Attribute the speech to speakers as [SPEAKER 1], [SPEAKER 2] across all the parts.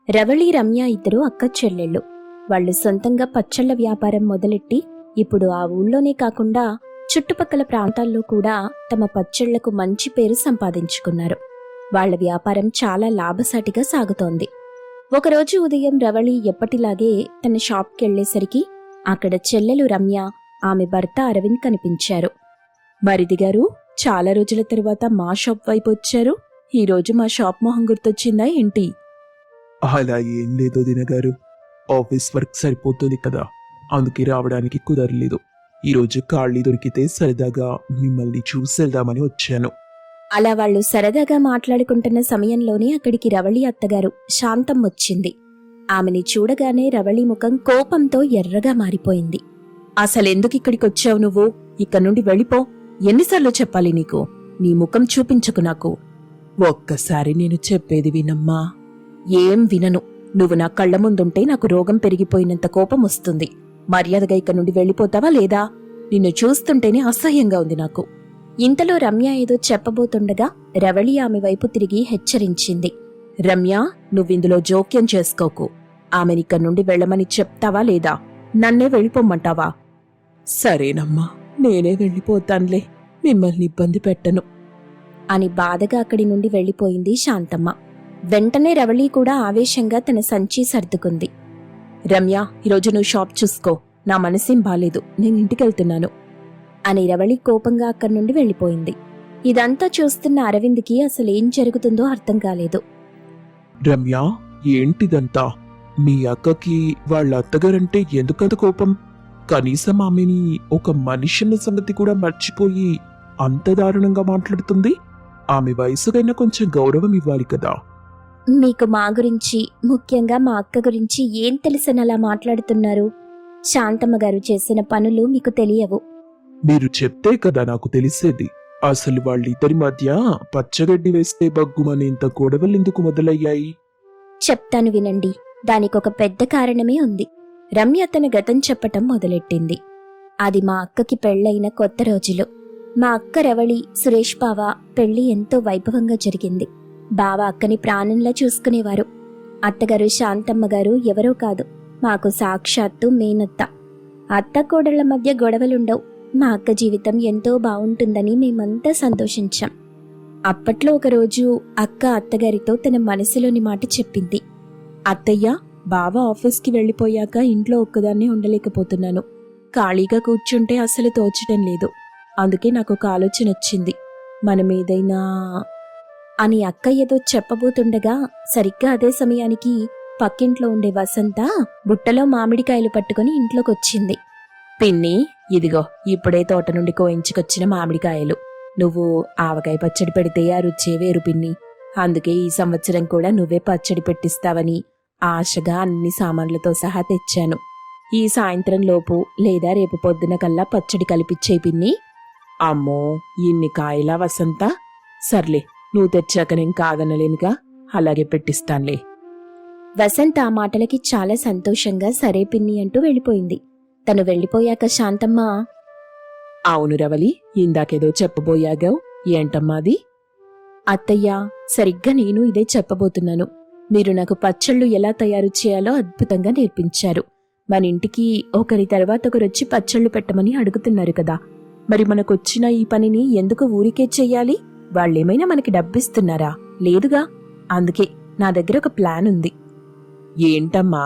[SPEAKER 1] రవళి, రమ్య ఇద్దరు అక్క చెల్లెళ్ళు. వాళ్ళు సొంతంగా పచ్చళ్ల వ్యాపారం మొదలెట్టి ఇప్పుడు ఆ ఊళ్ళోనే కాకుండా చుట్టుపక్కల ప్రాంతాల్లో కూడా తమ పచ్చళ్లకు మంచి పేరు సంపాదించుకున్నారు. వాళ్ల వ్యాపారం చాలా లాభసాటిగా సాగుతోంది. ఒకరోజు ఉదయం రవళి ఎప్పటిలాగే తన షాప్కెళ్లేసరికి అక్కడ చెల్లెలు రమ్య, ఆమె భర్త అరవింద్ కనిపించారు. మరిది గారు, చాలా రోజుల తరువాత మా షాప్ వైపు వచ్చారు. ఈరోజు మా షాప్ మొహం గుర్తొచ్చిందా ఏంటి?
[SPEAKER 2] అలా ఏం లేదు దినగారు, ఆఫీస్ వర్క్ సరిపోతుంది కదా, అందుకే రావడానికి కుదరలేదు. ఈరోజు ఖాళీ దొరికితే సరదాగా మిమ్మల్ని చూసి వెళ్దామని వచ్చాను.
[SPEAKER 1] అలా వాళ్ళు సరదాగా మాట్లాడుకుంటున్న సమయంలోనే అక్కడికి రవళి అత్తగారు శాంతం వచ్చింది. ఆమెని చూడగానే రవళి ముఖం కోపంతో ఎర్రగా మారిపోయింది. అసలెందుకు ఇక్కడికొచ్చావు నువ్వు? ఇక్కడి నుండి వెళ్ళిపో. ఎన్నిసార్లు చెప్పాలి నీకు? నీ ముఖం చూపించకు నాకు. ఒక్కసారి నేను చెప్పేది వినమ్మా. ఏం వినను. నువ్వు నా కళ్ల ముందుంటే నాకు రోగం పెరిగిపోయినంత కోపం వస్తుంది. మర్యాదగా ఇక్కడి నుండి వెళ్ళిపోతావా లేదా? నిన్ను చూస్తుంటేనే అసహ్యంగా ఉంది నాకు. ఇంతలో రమ్య ఏదో చెప్పబోతుండగా రవళి ఆమె వైపు తిరిగి హెచ్చరించింది. రమ్య, నువ్విందులో జోక్యం చేసుకోకు. ఆమెనిక్కడి నుండి వెళ్ళమని చెప్తావా లేదా? నన్నే వెళ్ళిపోమ్మంటావా? సరేనమ్మా, నేనే వెళ్ళిపోతాన్లే, మిమ్మల్ని ఇబ్బంది పెట్టను అని బాధగా అక్కడి నుండి వెళ్ళిపోయింది శాంతమ్మ. వెంటనే రవళి కూడా ఆవేశంగా తన సంచి సర్దుకుంది. రమ్య, ఈరోజు నువ్వు షాప్ చూసుకో. నా మనసేం బాలేదు, నేను ఇంటికెళ్తున్నాను అని రవళి కోపంగా అక్కడి నుండి వెళ్ళిపోయింది. ఇదంతా చూస్తున్న అరవింద్కి అసలేం జరుగుతుందో అర్థం కాలేదు.
[SPEAKER 2] రమ్య, ఏంటిదంతా? మీ అక్కకి వాళ్ళ అత్తగారంటే ఎందుకంత కోపం? కనీసం ఆమెని ఒక మనిషిన్న సంగతి కూడా మర్చిపోయి అంత దారుణంగా మాట్లాడుతుంది. ఆమె వయసుకైనా కొంచెం గౌరవం ఇవ్వాలి కదా.
[SPEAKER 1] మీకు మా గురించి, ముఖ్యంగా మా అక్క గురించి ఏం తెలుసని అలా మాట్లాడుతున్నారు? శాంతమ్మ గారు చేసిన పనులు మీకు తెలియవు.
[SPEAKER 2] మీరు చెప్తే కదా నాకు తెలిసేది. అసలు వాళ్ళిద్దరి మధ్య పచ్చగడ్డి వేస్తే బగ్గుమనేంత గొడవలెందుకు మొదలయ్యాయి?
[SPEAKER 1] చెప్తాను వినండి. దానికొక పెద్ద కారణమే ఉంది. రమ్య తన గతం చెప్పటం మొదలెట్టింది. అది మా అక్కకి పెళ్లైన కొత్త రోజులు. మా అక్క రవళి, సురేష్ బావ పెళ్లి ఎంతో వైభవంగా జరిగింది. బావ అక్కని ప్రాణంలా చూసుకునేవారు. అత్తగారు శాంతమ్మ గారు ఎవరో కాదు, మాకు సాక్షాత్తు మేనత్త. అత్త కోడళ్ల మధ్య గొడవలుండవు. మా అక్క జీవితం ఎంతో బావుంటుందని మేమంతా సంతోషించాం. అప్పట్లో ఒకరోజు అక్క అత్తగారితో తన మనసులోని మాట చెప్పింది. అత్తయ్య, బావ ఆఫీస్కి వెళ్ళిపోయాక ఇంట్లో ఒక్కదాన్నే ఉండలేకపోతున్నాను. ఖాళీగా కూర్చుంటే అసలు తోచటం లేదు. అందుకే నాకు ఒక ఆలోచన వచ్చింది. మనమేదైనా అని అక్క ఏదో చెప్పబోతుండగా సరిగ్గా అదే సమయానికి పక్కింట్లో ఉండే వసంత బుట్టలో మామిడికాయలు పట్టుకుని ఇంట్లోకొచ్చింది. పిన్ని, ఇదిగో ఇప్పుడే తోట నుండి కోయించుకొచ్చిన మామిడికాయలు. నువ్వు ఆవకాయ పచ్చడి పెడితే ఆ రుచే వేరు పిన్ని. అందుకే ఈ సంవత్సరం కూడా నువ్వే పచ్చడి పెట్టిస్తావని ఆశగా అన్ని సామాన్లతో సహా తెచ్చాను. ఈ సాయంత్రం లోపు లేదా రేపు పొద్దున కల్లా పచ్చడి కలిపిచ్చే పిన్ని. అమ్మో, ఇన్ని కాయలా వసంత? సర్లే, నువ్వు తెచ్చాక నేను కాదనలేనుగా, అలాగే పెట్టిస్తాన్లే. వసంత ఆ మాటలకి చాలా సంతోషంగా సరే పిన్ని అంటూ వెళ్ళిపోయింది. తను వెళ్ళిపోయాక శాంతమ్మ, అవును రవలి, ఇందాకేదో చెప్పబోయాగావు, ఏంటమ్మాది? అత్తయ్యా, సరిగ్గా నేను ఇదే చెప్పబోతున్నాను. మీరు నాకు పచ్చళ్ళు ఎలా తయారు చేయాలో అద్భుతంగా నేర్పించారు. మన ఇంటికి ఒకరి తర్వాత ఒకరొచ్చి పచ్చళ్ళు పెట్టమని అడుగుతున్నారు కదా, మరి మనకొచ్చిన ఈ పనిని ఎందుకు ఊరికే చెయ్యాలి? వాళ్ళేమైనా మనకి డబ్బిస్తున్నారా? లేదుగా. అందుకే నా దగ్గర ఒక ప్లాన్ ఉంది. ఏంటమ్మా?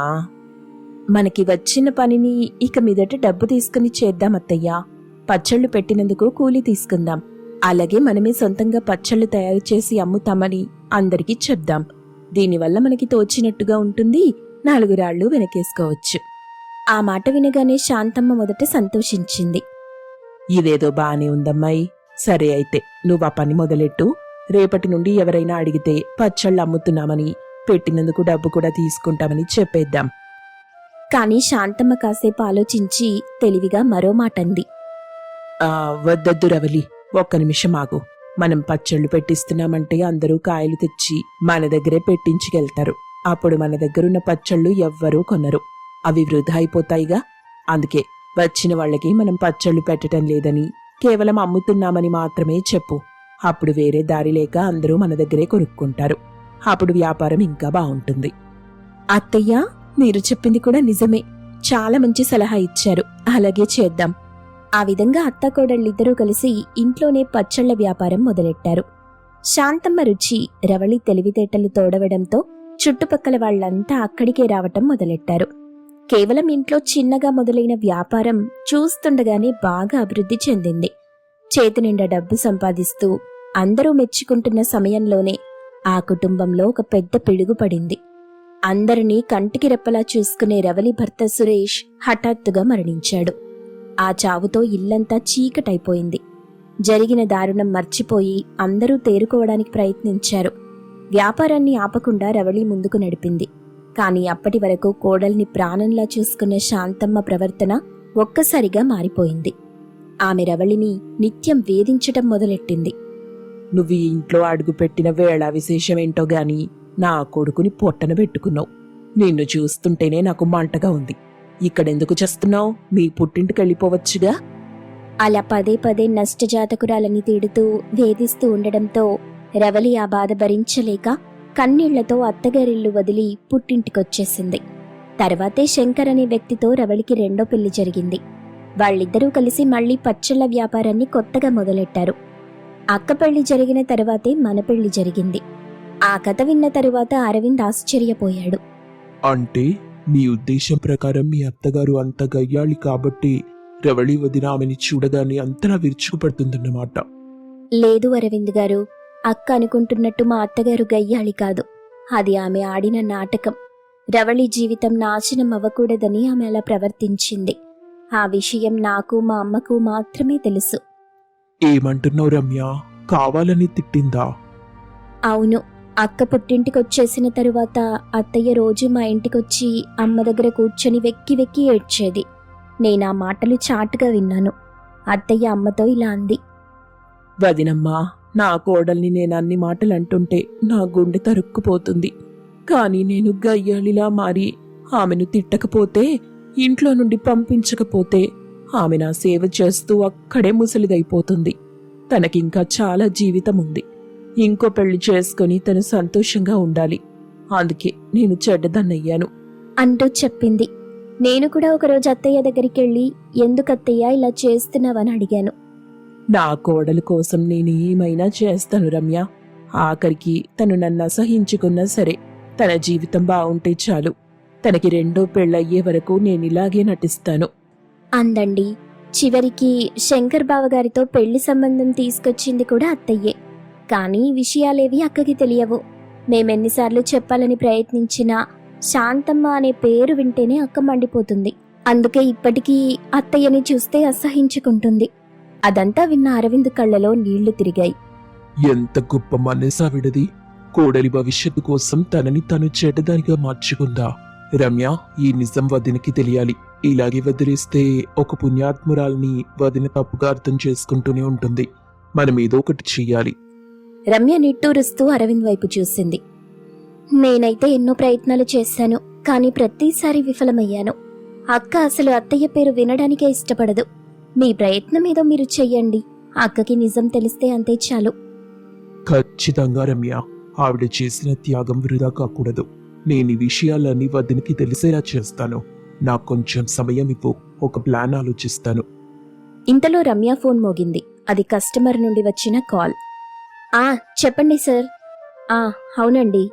[SPEAKER 1] మనకి వచ్చిన పనిని ఇక మీదట డబ్బు తీసుకుని చేద్దామత్తయ్యా. పచ్చళ్ళు పెట్టినందుకు కూలీ తీసుకుందాం. అలాగే మనమే సొంతంగా పచ్చళ్ళు తయారు చేసి అమ్ముతామని అందరికీ చెప్దాం. దీనివల్ల మనకి తోచినట్టుగా ఉంటుంది, 4 రాళ్లు వెనకేసుకోవచ్చు. ఆ మాట వినగానే శాంతమ్మ మొదట సంతోషించింది. ఇదేదో బానే ఉందమ్మాయి. సరే అయితే నువ్వు ఆ పని మొదలెట్టు. రేపటి నుండి ఎవరైనా అడిగితే పచ్చళ్ళు అమ్ముతున్నామని, పెట్టినందుకు డబ్బు కూడా తీసుకుంటామని చెప్పేద్దాం. కాని శాంతమ్మ కాసేపు ఆలోచించి తెలివిగా మరో మాటంది. వద్దొద్దు రవలి, ఒక్క నిమిషం ఆగు. మనం పచ్చళ్ళు పెట్టిస్తున్నామంటే అందరూ కాయలు తెచ్చి మన దగ్గరే పెట్టించుకెళ్తారు. అప్పుడు మన దగ్గరున్న పచ్చళ్ళు ఎవ్వరూ కొనరు. అవి వృధా అయిపోతాయిగా. అందుకే వచ్చిన వాళ్ళకి మనం పచ్చళ్ళు పెట్టడం లేదని, కేవలం అమ్ముతున్నామని మాత్రమే చెప్పు. అప్పుడు వేరే దారి లేక అందరూ మన దగ్గరే కొనుక్కుంటారు. అప్పుడు వ్యాపారం ఇంకా బాగుంటుంది. అత్తయ్య, మీరు చెప్పింది కూడా నిజమే. చాలా మంచి సలహా ఇచ్చారు. అలాగే చేద్దాం. ఆ విధంగా అత్తాకోడళ్ళిద్దరూ కలిసి ఇంట్లోనే పచ్చళ్ల వ్యాపారం మొదలెట్టారు. శాంతమ్మ రుచి, రవళి తెలివితేటలు తోడవడంతో చుట్టుపక్కల వాళ్లంతా అక్కడికే రావటం మొదలెట్టారు. కేవలం ఇంట్లో చిన్నగా మొదలైన వ్యాపారం చూస్తుండగానే బాగా అభివృద్ధి చెందింది. చేతినిండా డబ్బు సంపాదిస్తూ అందరూ మెచ్చుకుంటున్న సమయంలోనే ఆ కుటుంబంలో ఒక పెద్ద పిడుగు పడింది. అందరినీ కంటికి రెప్పలా చూసుకునే రవలి భర్త సురేష్ హఠాత్తుగా మరణించాడు. ఆ చావుతో ఇల్లంతా చీకటైపోయింది. జరిగిన దారుణం మర్చిపోయి అందరూ తేరుకోవడానికి ప్రయత్నించారు. వ్యాపారాన్ని ఆపకుండా రవళి ముందుకు నడిపింది. కాని అప్పటి వరకు కోడల్ని ప్రాణంలా చూసుకున్న శాంతమ్మ ప్రవర్తన ఒక్కసారిగా మారిపోయింది. ఆమె రవళిని నిత్యం వేధించటం మొదలెట్టింది.
[SPEAKER 3] నువ్వు ఈ ఇంట్లో అడుగుపెట్టిన వేళ విశేషమేంటో గాని నా కొడుకుని పొట్టన పెట్టుకున్నావు. నిన్ను చూస్తుంటేనే నాకు మంటగా ఉంది. ఇక్కడెందుకు చేస్తున్నావు? నీ పుట్టింటికెళ్ళిపోవచ్చుగా.
[SPEAKER 1] అలా పదే పదే నష్టజాతకురాలని తిడుతూ వేధిస్తూ ఉండడంతో రవలి ఆ బాధ భరించలేక కన్నీళ్లతో అత్తగారిల్లు వదిలి పుట్టింటికొచ్చేసింది. తర్వాతే శంకర్ అనే వ్యక్తితో రవళికి రెండో పెళ్లి జరిగింది. వాళ్ళిద్దరూ కలిసి మళ్లీ పచ్చళ్ల వ్యాపారాన్ని కొత్తగా మొదలెట్టారు. అక్క పెళ్లి జరిగిన తర్వాతే మన పెళ్లి జరిగింది. ఆ కథ విన్న తరువాత అరవింద్ ఆశ్చర్యపోయాడు.
[SPEAKER 2] అంటే మీ ఉద్దేశం ప్రకారం మీ అత్తగారు అంత గయ్యాళి కాబట్టి రవళి వదిన ఆమెని చూడగానే అంతలా విరుచుకుపడుతుందన్నమాట.
[SPEAKER 1] లేదు అరవింద్ గారు, అక్క అనుకుంటున్నట్టు మా అత్తగారు గయ్యాళి కాదు. అది ఆమె ఆడిన నాటకం. రవళి జీవితం నాశనం అవ్వకూడదని ఆమె అలా ప్రవర్తించింది. ఆ విషయం నాకు మా అమ్మకు మాత్రమే తెలుసు.
[SPEAKER 2] ఏమంటున్నావు రమ్య? కావాలని తిట్టిందా?
[SPEAKER 1] అవును. అక్క పుట్టింటికొచ్చేసిన తరువాత అత్తయ్య రోజు మా ఇంటికొచ్చి అమ్మ దగ్గర కూర్చొని వెక్కి వెక్కి ఏడ్చేది. నేనా మాటలు చాటుగా విన్నాను. అత్తయ్య అమ్మతో ఇలా అంది.
[SPEAKER 3] వదినమ్మా, నా కోడల్ని నేనన్ని మాటలు అంటుంటే నా గుండె తరుక్కుపోతుంది. కాని నేను గయ్యాళిలా మారి ఆమెను తిట్టకపోతే, ఇంట్లో నుండి పంపించకపోతే ఆమె నా సేవ చేస్తూ అక్కడే ముసలిదైపోతుంది. తనకింకా చాలా జీవితం ఉంది. ఇంకో పెళ్లి చేసుకుని తను సంతోషంగా ఉండాలి. అందుకే నేను చెడ్డదన్నయ్యాను
[SPEAKER 1] అంటూ చెప్పింది. నేను కూడా ఒకరోజు అత్తయ్య దగ్గరికెళ్ళి ఎందుకత్తయ్య ఇలా చేస్తున్నావని అడిగాను.
[SPEAKER 3] నా కోడలు కోసం నేను ఏమైనా చేస్తాను రమ్య. ఆఖరికి తను నన్ను అసహించుకున్నా సరే తన జీవితం బావుంటే చాలు. తనకి రెండో పెళ్ళయ్యే వరకు నేనిలాగే నటిస్తాను
[SPEAKER 1] అందండి. చివరికి శంకర్ బావగారితో పెళ్లి సంబంధం తీసుకొచ్చింది కూడా అత్తయ్యే. కానీ ఈ విషయాలేవి అక్కకి తెలియవు. మేమెన్నిసార్లు చెప్పాలని ప్రయత్నించినా శాంతమ్మ అనే పేరు వింటేనే అక్క మండిపోతుంది. అందుకే ఇప్పటికీ అత్తయ్యని చూస్తే అసహించుకుంటుంది. అదంతా విన్న అరవింద్ కళ్ళలో నీళ్లు తిరిగాయి.
[SPEAKER 2] ఎంత గొప్ప మనసావిడది! కోడలి భవిష్యత్తు కోసం తనని తను చెడ్డదానిగా మార్చుకుందా. రమ్య, ఈ నిజం వదినకి తెలియాలి. ఇలాగే వదిలేస్తే ఒక పుణ్యాత్మురాల్ని వదిన తప్పుగా అర్థం చేసుకుంటూనే ఉంటుంది. మనం ఏదో ఒకటి చెయ్యాలి.
[SPEAKER 1] రమ్య నిట్టూరుస్తూ అరవింద్ వైపు చూసింది. నేనైతే ఎన్నో ప్రయత్నాలు చేశాను, కానీ ప్రతిసారి విఫలమయ్యాను. అక్క అసలు అత్తయ్య పేరు వినడానికే ఇష్టపడదు. మీ ప్రయత్నం ఏదో మీరు చెయ్యండి. అక్కకి నిజం తెలిస్తే అంతే చాలు.
[SPEAKER 2] ఖచ్చితంగా రమ్య, ఆవిడ చేసిన త్యాగం వృధా కాకూడదు. నేను ఈ విషయాలన్నీ వదినకి తెలిసేలా చేస్తాను. నాకు కొంచెం సమయం ఇవ్వు, ఒక ప్లాన్ ఆలోచిస్తాను.
[SPEAKER 1] ఇంతలో రమ్య ఫోన్ మోగింది. అది కస్టమర్ నుండి వచ్చిన కాల్. చెప్పండి సార్. అవునండి.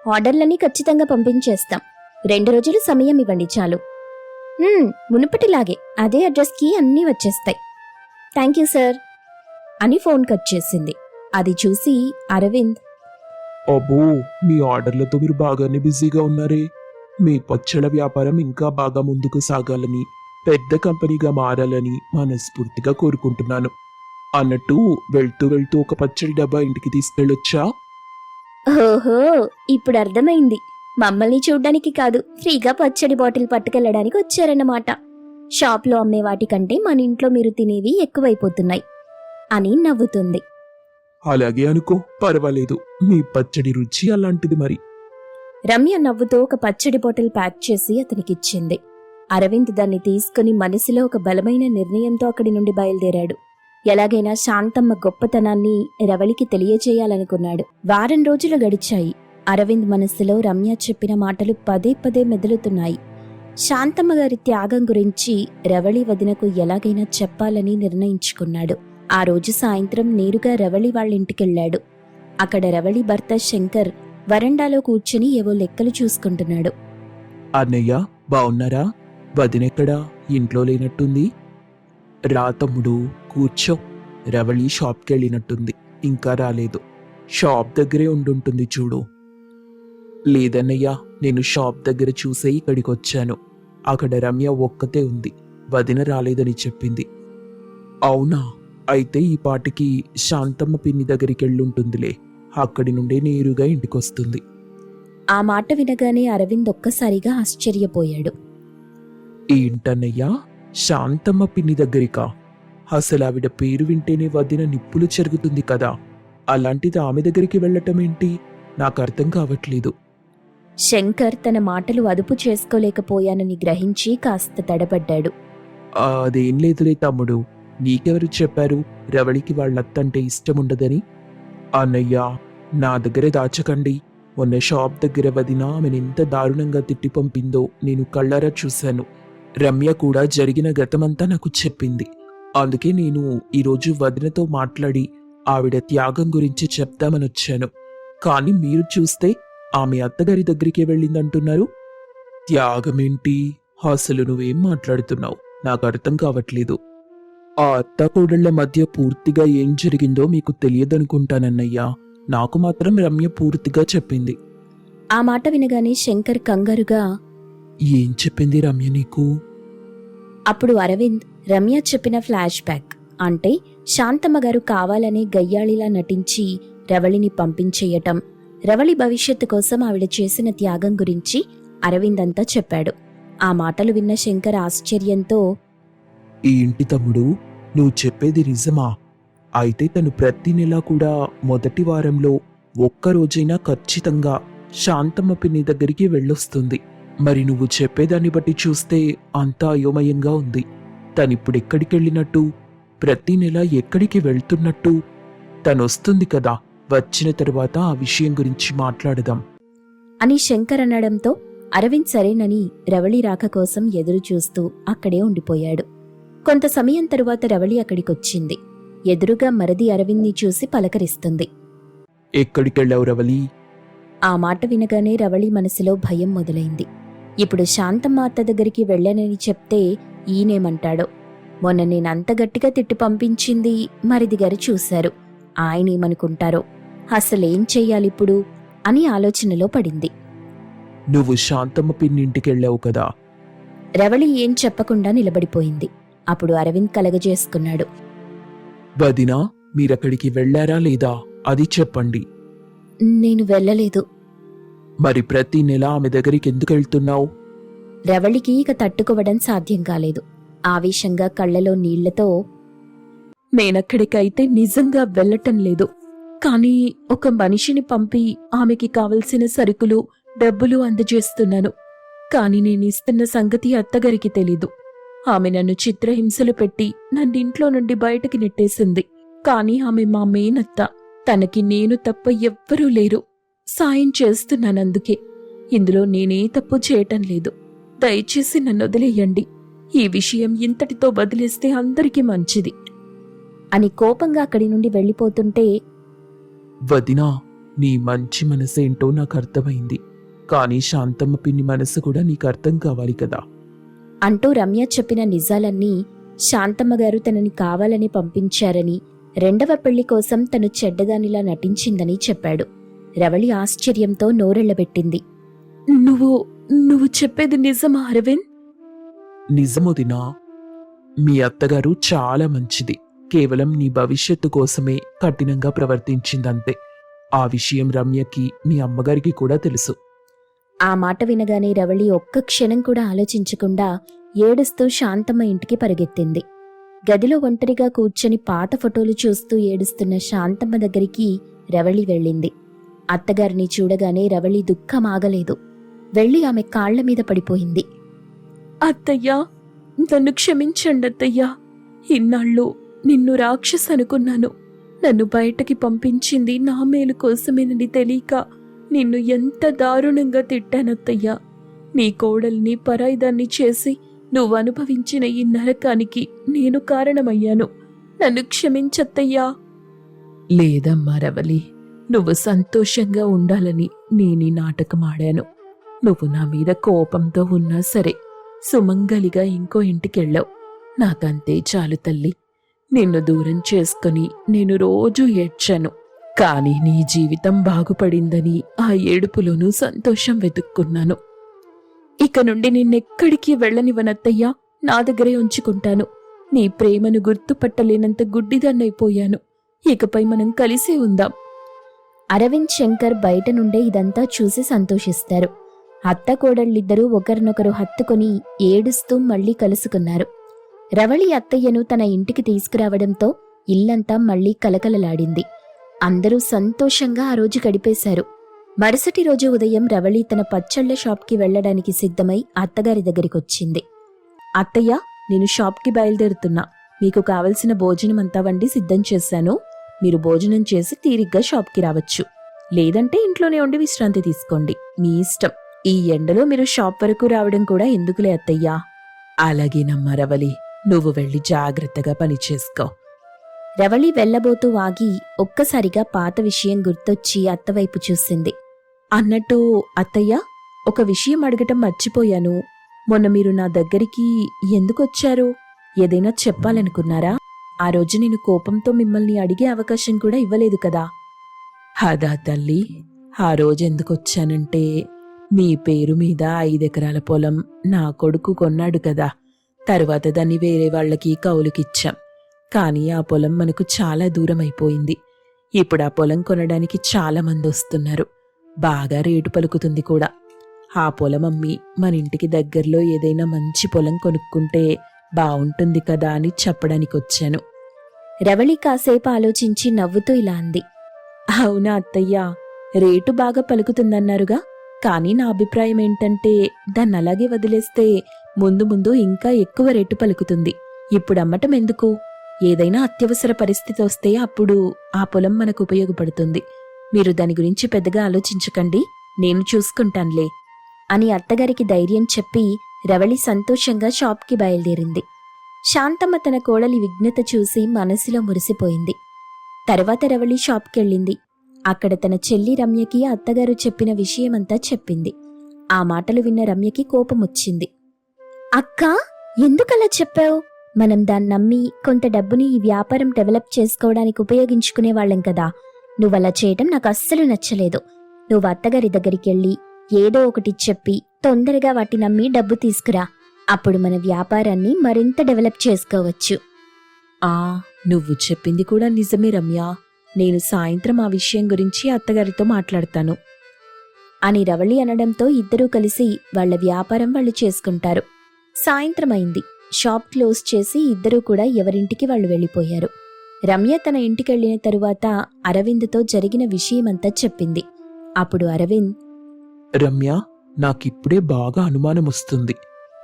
[SPEAKER 1] ఆర్డర్లని ఖచ్చితంగా పంపించేస్తాం. 2 రోజులు సమయం ఇవ్వండి చాలు. మునుపటిలాగే అదే అడ్రస్కి అన్నీ వచ్చేస్తాయి. థ్యాంక్ యూ సార్ అని ఫోన్ కట్ చేసింది. అది చూసి అరవింద్,
[SPEAKER 2] అబ్బో, మీ ఆర్డర్లతో మీరు బాగానే బిజీగా ఉన్నారే. మీ పచ్చళ్ళ వ్యాపారం ఇంకా బాగా ముందుకు సాగాలని, పెద్ద కంపెనీగా మారాలని మనస్ఫూర్తిగా కోరుకుంటున్నాను. అన్నట్టు వెళ్తూ వెళ్తూ ఒక పచ్చడి డబ్బా ఇంటికి తీసుకెళ్ళొచ్చా?
[SPEAKER 1] ఓహో, ఇప్పుడు అర్థమైంది. మమ్మల్ని చూడ్డానికి కాదు, ఫ్రీగా పచ్చడి బాటిల్ పట్టుకెళ్లడానికి వచ్చారన్నమాట. షాప్లో అమ్మే వాటికంటే మన ఇంట్లో మీరు తినేవి ఎక్కువైపోతున్నాయి అని నవ్వుతుంది.
[SPEAKER 2] అలాగే అనుకో, పర్వాలేదు. మీ పచ్చడి రుచి అలాంటిది మరి.
[SPEAKER 1] రమ్య నవ్వుతూ ఒక పచ్చడి బాటిల్ ప్యాక్ చేసి అతనికిచ్చింది. అరవింద్ దాన్ని తీసుకుని మనసులో ఒక బలమైన నిర్ణయంతో అక్కడి నుండి బయలుదేరాడు. ఎలాగైనా శాంతమ్మ గొప్పతనాన్ని రవళికి తెలియచేయాలనుకున్నాడు. వారం రోజులు గడిచాయి. అరవింద్ మనసులో రమ్య చెప్పిన మాటలు పదే పదే మెదులుతున్నాయి. శాంతమ్మ గారి త్యాగం గురించి రవళి వదినకు ఎలాగైనా చెప్పాలని నిర్ణయించుకున్నాడు. ఆ రోజు సాయంత్రం నేరుగా రవళి వాళ్ళింటికెళ్లాడు. అక్కడ రవళి భర్త శంకర్ వరండాలో కూర్చుని ఏవో లెక్కలు చూసుకుంటున్నాడు.
[SPEAKER 2] అన్నయ్య బావున్నారా? వదినెక్కడా? ఇంట్లో లేనట్టుంది. రా తమ్ముడు, కూర్చో. రవళి షాప్కెళ్ళినట్టుంది, ఇంకా రాలేదు. షాప్ దగ్గరే ఉండుంటుంది చూడు. లేదన్నయ్య, నేను షాప్ దగ్గర చూసే ఇక్కడికొచ్చాను. అక్కడ రమ్య ఒక్కతే ఉంది, వదిన రాలేదని చెప్పింది. అవునా? అయితే ఈ పాటికి శాంతమ్మ పిన్ని దగ్గరికెళ్ళుంటుందిలే. అక్కడి నుండే నేరుగా ఇంటికొస్తుంది.
[SPEAKER 1] ఆ మాట వినగానే అరవింద్ ఒక్కసారిగా ఆశ్చర్యపోయాడు.
[SPEAKER 2] ఏంటన్నయ్యా, శాంతమ్మ పిన్ని దగ్గరికా? అసలు ఆవిడ పేరు వింటేనే వదిన నిప్పులు చెరుగుతుంది కదా. అలాంటిది ఆమె దగ్గరికి వెళ్ళటమేంటి? నాకు అర్థం కావట్లేదు.
[SPEAKER 1] శంకర్ తన మాటలు అదుపు చేసుకోలేకపోయానని గ్రహించి కాస్త తడబడ్డాడు.
[SPEAKER 2] అదేం లేదులే తమ్ముడు. నీకెవరు చెప్పారు రవళికి వాళ్ళత్తంటే ఇష్టముండదని? అన్నయ్యా, నా దగ్గర దాచకండి. మొన్న షాప్ దగ్గర వదిన ఆమెనెంత దారుణంగా తిట్టి పంపిందో నేను కళ్ళారా చూశాను. రమ్య కూడా జరిగిన గతమంతా నాకు చెప్పింది. అందుకే నేను ఈరోజు వదినతో మాట్లాడి ఆవిడ త్యాగం గురించి చెప్తామనొచ్చాను. కానీ మీరు చూస్తే ఆమె అత్తగారి దగ్గరికే వెళ్ళిందంటున్నారు. త్యాగమేంటి? అసలు నువ్వేం మాట్లాడుతున్నావు? నాకు అర్థం కావట్లేదు. ఆ అత్తాకోడళ్ల మధ్య పూర్తిగా ఏం జరిగిందో మీకు తెలియదనుకుంటానన్నయ్యా. నాకు మాత్రం రమ్య పూర్తిగా చెప్పింది.
[SPEAKER 1] ఆ మాట వినగానే శంకర్ కంగారుగా,
[SPEAKER 2] ఏం చెప్పింది రమ్య నీకు?
[SPEAKER 1] అప్పుడు అరవింద్ రమ్య చెప్పిన ఫ్లాష్ బ్యాక్, అంటే శాంతమ్మ గారు కావాలనే గయ్యాళిలా నటించి రవళిని పంపించేయటం, రవళి భవిష్యత్తు కోసం ఆవిడ చేసిన త్యాగం గురించి అరవింద్ అంతా చెప్పాడు. ఆ మాటలు విన్న శంకర్ ఆశ్చర్యంతో,
[SPEAKER 2] ఏంటి తమ్ముడు, నువ్వు చెప్పేది నిజమా? అయితే తను ప్రతి నెలా కూడా మొదటి వారంలో ఒక్కరోజైనా ఖచ్చితంగా శాంతమ్మ పిన్ని దగ్గరికి వెళ్ళొస్తుంది. మరి నువ్వు చెప్పేదాన్ని బట్టి చూస్తే అంతా అయోమయంగా ఉంది. తనిప్పుడెక్కడికెళ్ళినట్టు? ప్రతి నెల ఎక్కడికి వెళ్తున్నట్టు? తనొస్తుంది కదా, వచ్చిన తరువాత ఆ విషయం గురించి మాట్లాడదాం
[SPEAKER 1] అని శంకర్ అనడంతో అరవింద్ సరేనని రవళి రాక కోసం ఎదురు చూస్తూ అక్కడే ఉండిపోయాడు. కొంత సమయం తరువాత రవళి అక్కడికొచ్చింది. ఎదురుగా మరది అరవింద్ని చూసి పలకరిస్తుంది.
[SPEAKER 2] ఎక్కడికెళ్ళావు రవళి?
[SPEAKER 1] ఆ మాట వినగానే రవళి మనసులో భయం మొదలైంది. ఇప్పుడు శాంతమ్మ అత్త దగ్గరికి వెళ్ళనని చెప్తే ఈయనేమంటాడో. మొన్న నేనంత గట్టిగా తిట్టి పంపించింది మరిది గారు చూశారు. ఆయనేమనుకుంటారో. అసలేం చెయ్యాలిప్పుడు అని ఆలోచనలో పడింది.
[SPEAKER 2] నువ్వు శాంతమ్మ పిన్నింటికెళ్ళావు కదా?
[SPEAKER 1] రవళి ఏం చెప్పకుండా నిలబడిపోయింది. అప్పుడు అరవింద్ కలగజేసుకున్నాడు.
[SPEAKER 2] వదినా, మీరక్కడికి వెళ్ళారా లేదా అది చెప్పండి.
[SPEAKER 1] నేను వెళ్ళలేదు.
[SPEAKER 2] మరి ప్రతి నెల ఆమె దగ్గరికి ఎందుకు వెళ్తున్నావు?
[SPEAKER 1] రవళికి ఇక తట్టుకోవడం సాధ్యం కాలేదు. ఆవేశంగా కళ్లలో నీళ్లతో,
[SPEAKER 3] నేనక్కడికైతే నిజంగా వెళ్ళటం లేదు. కానీ ఒక మనిషిని పంపి ఆమెకి కావలసిన సరుకులు, డబ్బులు అందజేస్తున్నాను. కాని నేనిస్తున్న సంగతి అత్తగారికి తెలీదు. ఆమె నన్ను చిత్రహింసలు పెట్టి నన్నింట్లో నుండి బయటకి నెట్టేసింది. కాని ఆమె మా మేనత్త. తనకి నేను తప్ప ఎవ్వరూ లేరు. సాయం చేస్తున్నానందుకే. ఇందులో నేనే తప్పు చేయటం లేదు. దయచేసి నన్నొదిలేయండి. ఈ విషయం ఇంతటితో వదిలేస్తే అందరికీ మంచిది
[SPEAKER 1] అని కోపంగా అక్కడి నుండి వెళ్ళిపోతుంటే,
[SPEAKER 2] వదినా, నీ మంచి మనసేంటో నాకు అర్థమైంది. కానీ శాంతమ్మ పిన్ని మనసు కూడా నీకు అర్థం కావాలి కదా
[SPEAKER 1] అంటూ రమ్య చెప్పిన నిజాలన్నీ, శాంతమ్మ గారు తనని కావాలని పంపించారని, రెండవ పెళ్లి కోసం తను చెడ్డదానిలా నటించిందని చెప్పాడు. రవళి ఆశ్చర్యంతో నోరెళ్లబెట్టింది.
[SPEAKER 3] నువ్వు చెప్పేది నిజమా అరవింద్?
[SPEAKER 2] నిజమొదినా. మీ అత్తగారు చాలా మంచిది. కేవలం నీ భవిష్యత్తు కోసమే కఠినంగా ప్రవర్తించిందంతే. ఆ విషయం రమ్యకి, మీ అమ్మగారికి కూడా తెలుసు.
[SPEAKER 1] ఆ మాట వినగానే రవళి ఒక్క క్షణం కూడా ఆలోచించకుండా ఏడుస్తూ శాంతమ్మ ఇంటికి పరిగెత్తింది. గదిలో ఒంటరిగా కూర్చొని పాత ఫోటోలు చూస్తూ ఏడుస్తున్న శాంతమ్మ దగ్గరికి రవళి వెళ్ళింది. అత్తగారిని చూడగానే రవళి దుఃఖం ఆగలేదు. వెళ్లి ఆమె కాళ్ల మీద పడిపోయింది.
[SPEAKER 3] అత్తయ్యా, నన్ను క్షమించండి అత్తయ్యా. ఇన్నాళ్ళు నిన్ను రాక్షస్ అనుకున్నాను. నన్ను బయటకి పంపించింది నా మేలు కోసమేనని తెలియక నిన్ను ఎంత దారుణంగా తిట్టానత్తయ్యా. నీ కోడల్ని పరాయిదాన్ని చేసి నువ్వు అనుభవించిన ఈ నరకానికి నేను కారణమయ్యాను. నన్ను క్షమించత్తయ్యా. లేదమ్మా రవలి, నువ్వు సంతోషంగా ఉండాలని నేనీ నాటకం ఆడాను. నువ్వు నా మీద కోపంతో ఉన్నా సరే సుమంగలిగా ఇంకో ఇంటికెళ్ళావు. నాకంతే చాలు తల్లి. నిన్ను దూరం చేసుకుని నేను రోజూ ఏడ్చాను. కాని నీ జీవితం బాగుపడిందని ఆ ఏడుపులోనూ సంతోషం వెతుక్కున్నాను. ఇక నుండి నిన్నెక్కడికి వెళ్ళనివనత్తయ్యా. నా దగ్గరే ఉంచుకుంటాను. నీ ప్రేమను గుర్తుపట్టలేనంత గుడ్డిదాన్నైపోయాను. ఇకపై మనం కలిసే ఉందాం.
[SPEAKER 1] అరవింద్ శంకర్ బయట నుండే ఇదంతా చూసి సంతోషిస్తారు. అత్త కోడళ్ళిద్దరూ ఒకరినొకరు హత్తుకొని ఏడుస్తూ మళ్లీ కలుసుకున్నారు. రవళి అత్తయ్యను తన ఇంటికి తీసుకురావడంతో ఇల్లంతా మళ్లీ కలకలలాడింది. అందరూ సంతోషంగా ఆ రోజు గడిపేశారు. మరుసటి రోజు ఉదయం రవళి తన పచ్చళ్ల షాప్కి వెళ్లడానికి సిద్ధమై అత్తగారి దగ్గరికొచ్చింది. అత్తయ్య, నేను షాప్కి బయలుదేరుతున్నా. మీకు కావలసిన భోజనమంతా వండి సిద్ధం చేశాను. మీరు భోజనం చేసి తీరిగ్గా షాప్కి రావచ్చు. లేదంటే ఇంట్లోనే ఉండి విశ్రాంతి తీసుకోండి. మీ ఇష్టం. ఈ ఎండలో మీరు షాప్ వరకు రావడం కూడా ఎందుకులే అత్తయ్యా.
[SPEAKER 3] అలాగేనమ్మా రవలి, నువ్వు వెళ్ళి జాగ్రత్తగా పని చేసుకో.
[SPEAKER 1] రవళి వెళ్లబోతూ ఆగి ఒక్కసారిగా పాత విషయం గుర్తొచ్చి అత్తవైపు చూసింది.
[SPEAKER 3] అన్నట్టు అత్తయ్య, ఒక విషయం అడగటం మర్చిపోయాను. మొన్న మీరు నా దగ్గరికి ఎందుకొచ్చారు? ఏదైనా చెప్పాలనుకున్నారా? ఆ రోజు నేను కోపంతో మిమ్మల్ని అడిగే అవకాశం కూడా ఇవ్వలేదు కదా. హదా తల్లి, ఆ రోజెందుకొచ్చానంటే మీ పేరు మీద 5 ఎకరాల పొలం నా కొడుకు కొన్నాడు కదా. తరువాత దాన్ని వేరే వాళ్లకి కౌలుకిచ్చాం. కానీ ఆ పొలం మనకు చాలా దూరం అయిపోయింది. ఇప్పుడు ఆ పొలం కొనడానికి చాలా మంది వస్తున్నారు. బాగా రేటు పలుకుతుంది కూడా. ఆ పొలం అమ్మి మన ఇంటికి దగ్గరలో ఏదైనా మంచి పొలం కొనుక్కుంటే బావుంటుంది కదా అని చెప్పడానికొచ్చాను.
[SPEAKER 1] రవళి కాసేపు ఆలోచించి నవ్వుతూ ఇలా అంది.
[SPEAKER 3] అవునా అత్తయ్యా, రేటు బాగా పలుకుతుందన్నారుగా. కానీ నా అభిప్రాయం ఏంటంటే దాన్ని అలాగే వదిలేస్తే ముందు ముందు ఇంకా ఎక్కువ రేటు పలుకుతుంది. ఇప్పుడు అమ్మటం ఎందుకు? ఏదైనా అత్యవసర పరిస్థితి వస్తే అప్పుడు ఆ పొలం మనకు ఉపయోగపడుతుంది. మీరు దాని గురించి పెద్దగా ఆలోచించకండి, నేను చూసుకుంటాన్లే
[SPEAKER 1] అని అత్తగారికి ధైర్యం చెప్పి రవళి సంతోషంగా షాప్కి బయలుదేరింది. శాంతమ్మ తన కోడలి విఘ్నత చూసి మనసులో మురిసిపోయింది. తర్వాత రవళి షాప్కెళ్ళింది. అక్కడ తన చెల్లి రమ్యకి అత్తగారు చెప్పిన విషయమంతా చెప్పింది. ఆ మాటలు విన్న రమ్యకి కోపమొచ్చింది. అక్కా, ఎందుకలా చెప్పావు? మనం దాన్ని నమ్మి కొంత డబ్బుని ఈ వ్యాపారం డెవలప్ చేసుకోవడానికి ఉపయోగించుకునేవాళ్లం కదా. నువ్వలా చేయటం నాకు అస్సలు నచ్చలేదు. నువ్వు అత్తగారి దగ్గరికెళ్ళి ఏదో ఒకటి చెప్పి తొందరగా వాటి నమ్మి డబ్బు తీసుకురా. అప్పుడు మన వ్యాపారాన్ని మరింత డెవలప్ చేసుకోవచ్చు.
[SPEAKER 3] నువ్వు చెప్పింది కూడా నిజమే రమ్య. నేను సాయంత్రం ఆ విషయం గురించి అత్తగారితో మాట్లాడతాను
[SPEAKER 1] అని రవళి అనడంతో ఇద్దరూ కలిసి వాళ్ల వ్యాపారం వాళ్ళు చేసుకుంటారు. సాయంత్రం అయింది. షాప్ క్లోజ్ చేసి ఇద్దరూ కూడా ఎవరింటికి వాళ్ళు వెళ్ళిపోయారు. రమ్య తన ఇంటికెళ్లిన తరువాత అరవింద్తో జరిగిన విషయమంతా చెప్పింది. అప్పుడు అరవింద్,
[SPEAKER 2] రమ్య, నాకిప్పుడే బాగా అనుమానం వస్తుంది.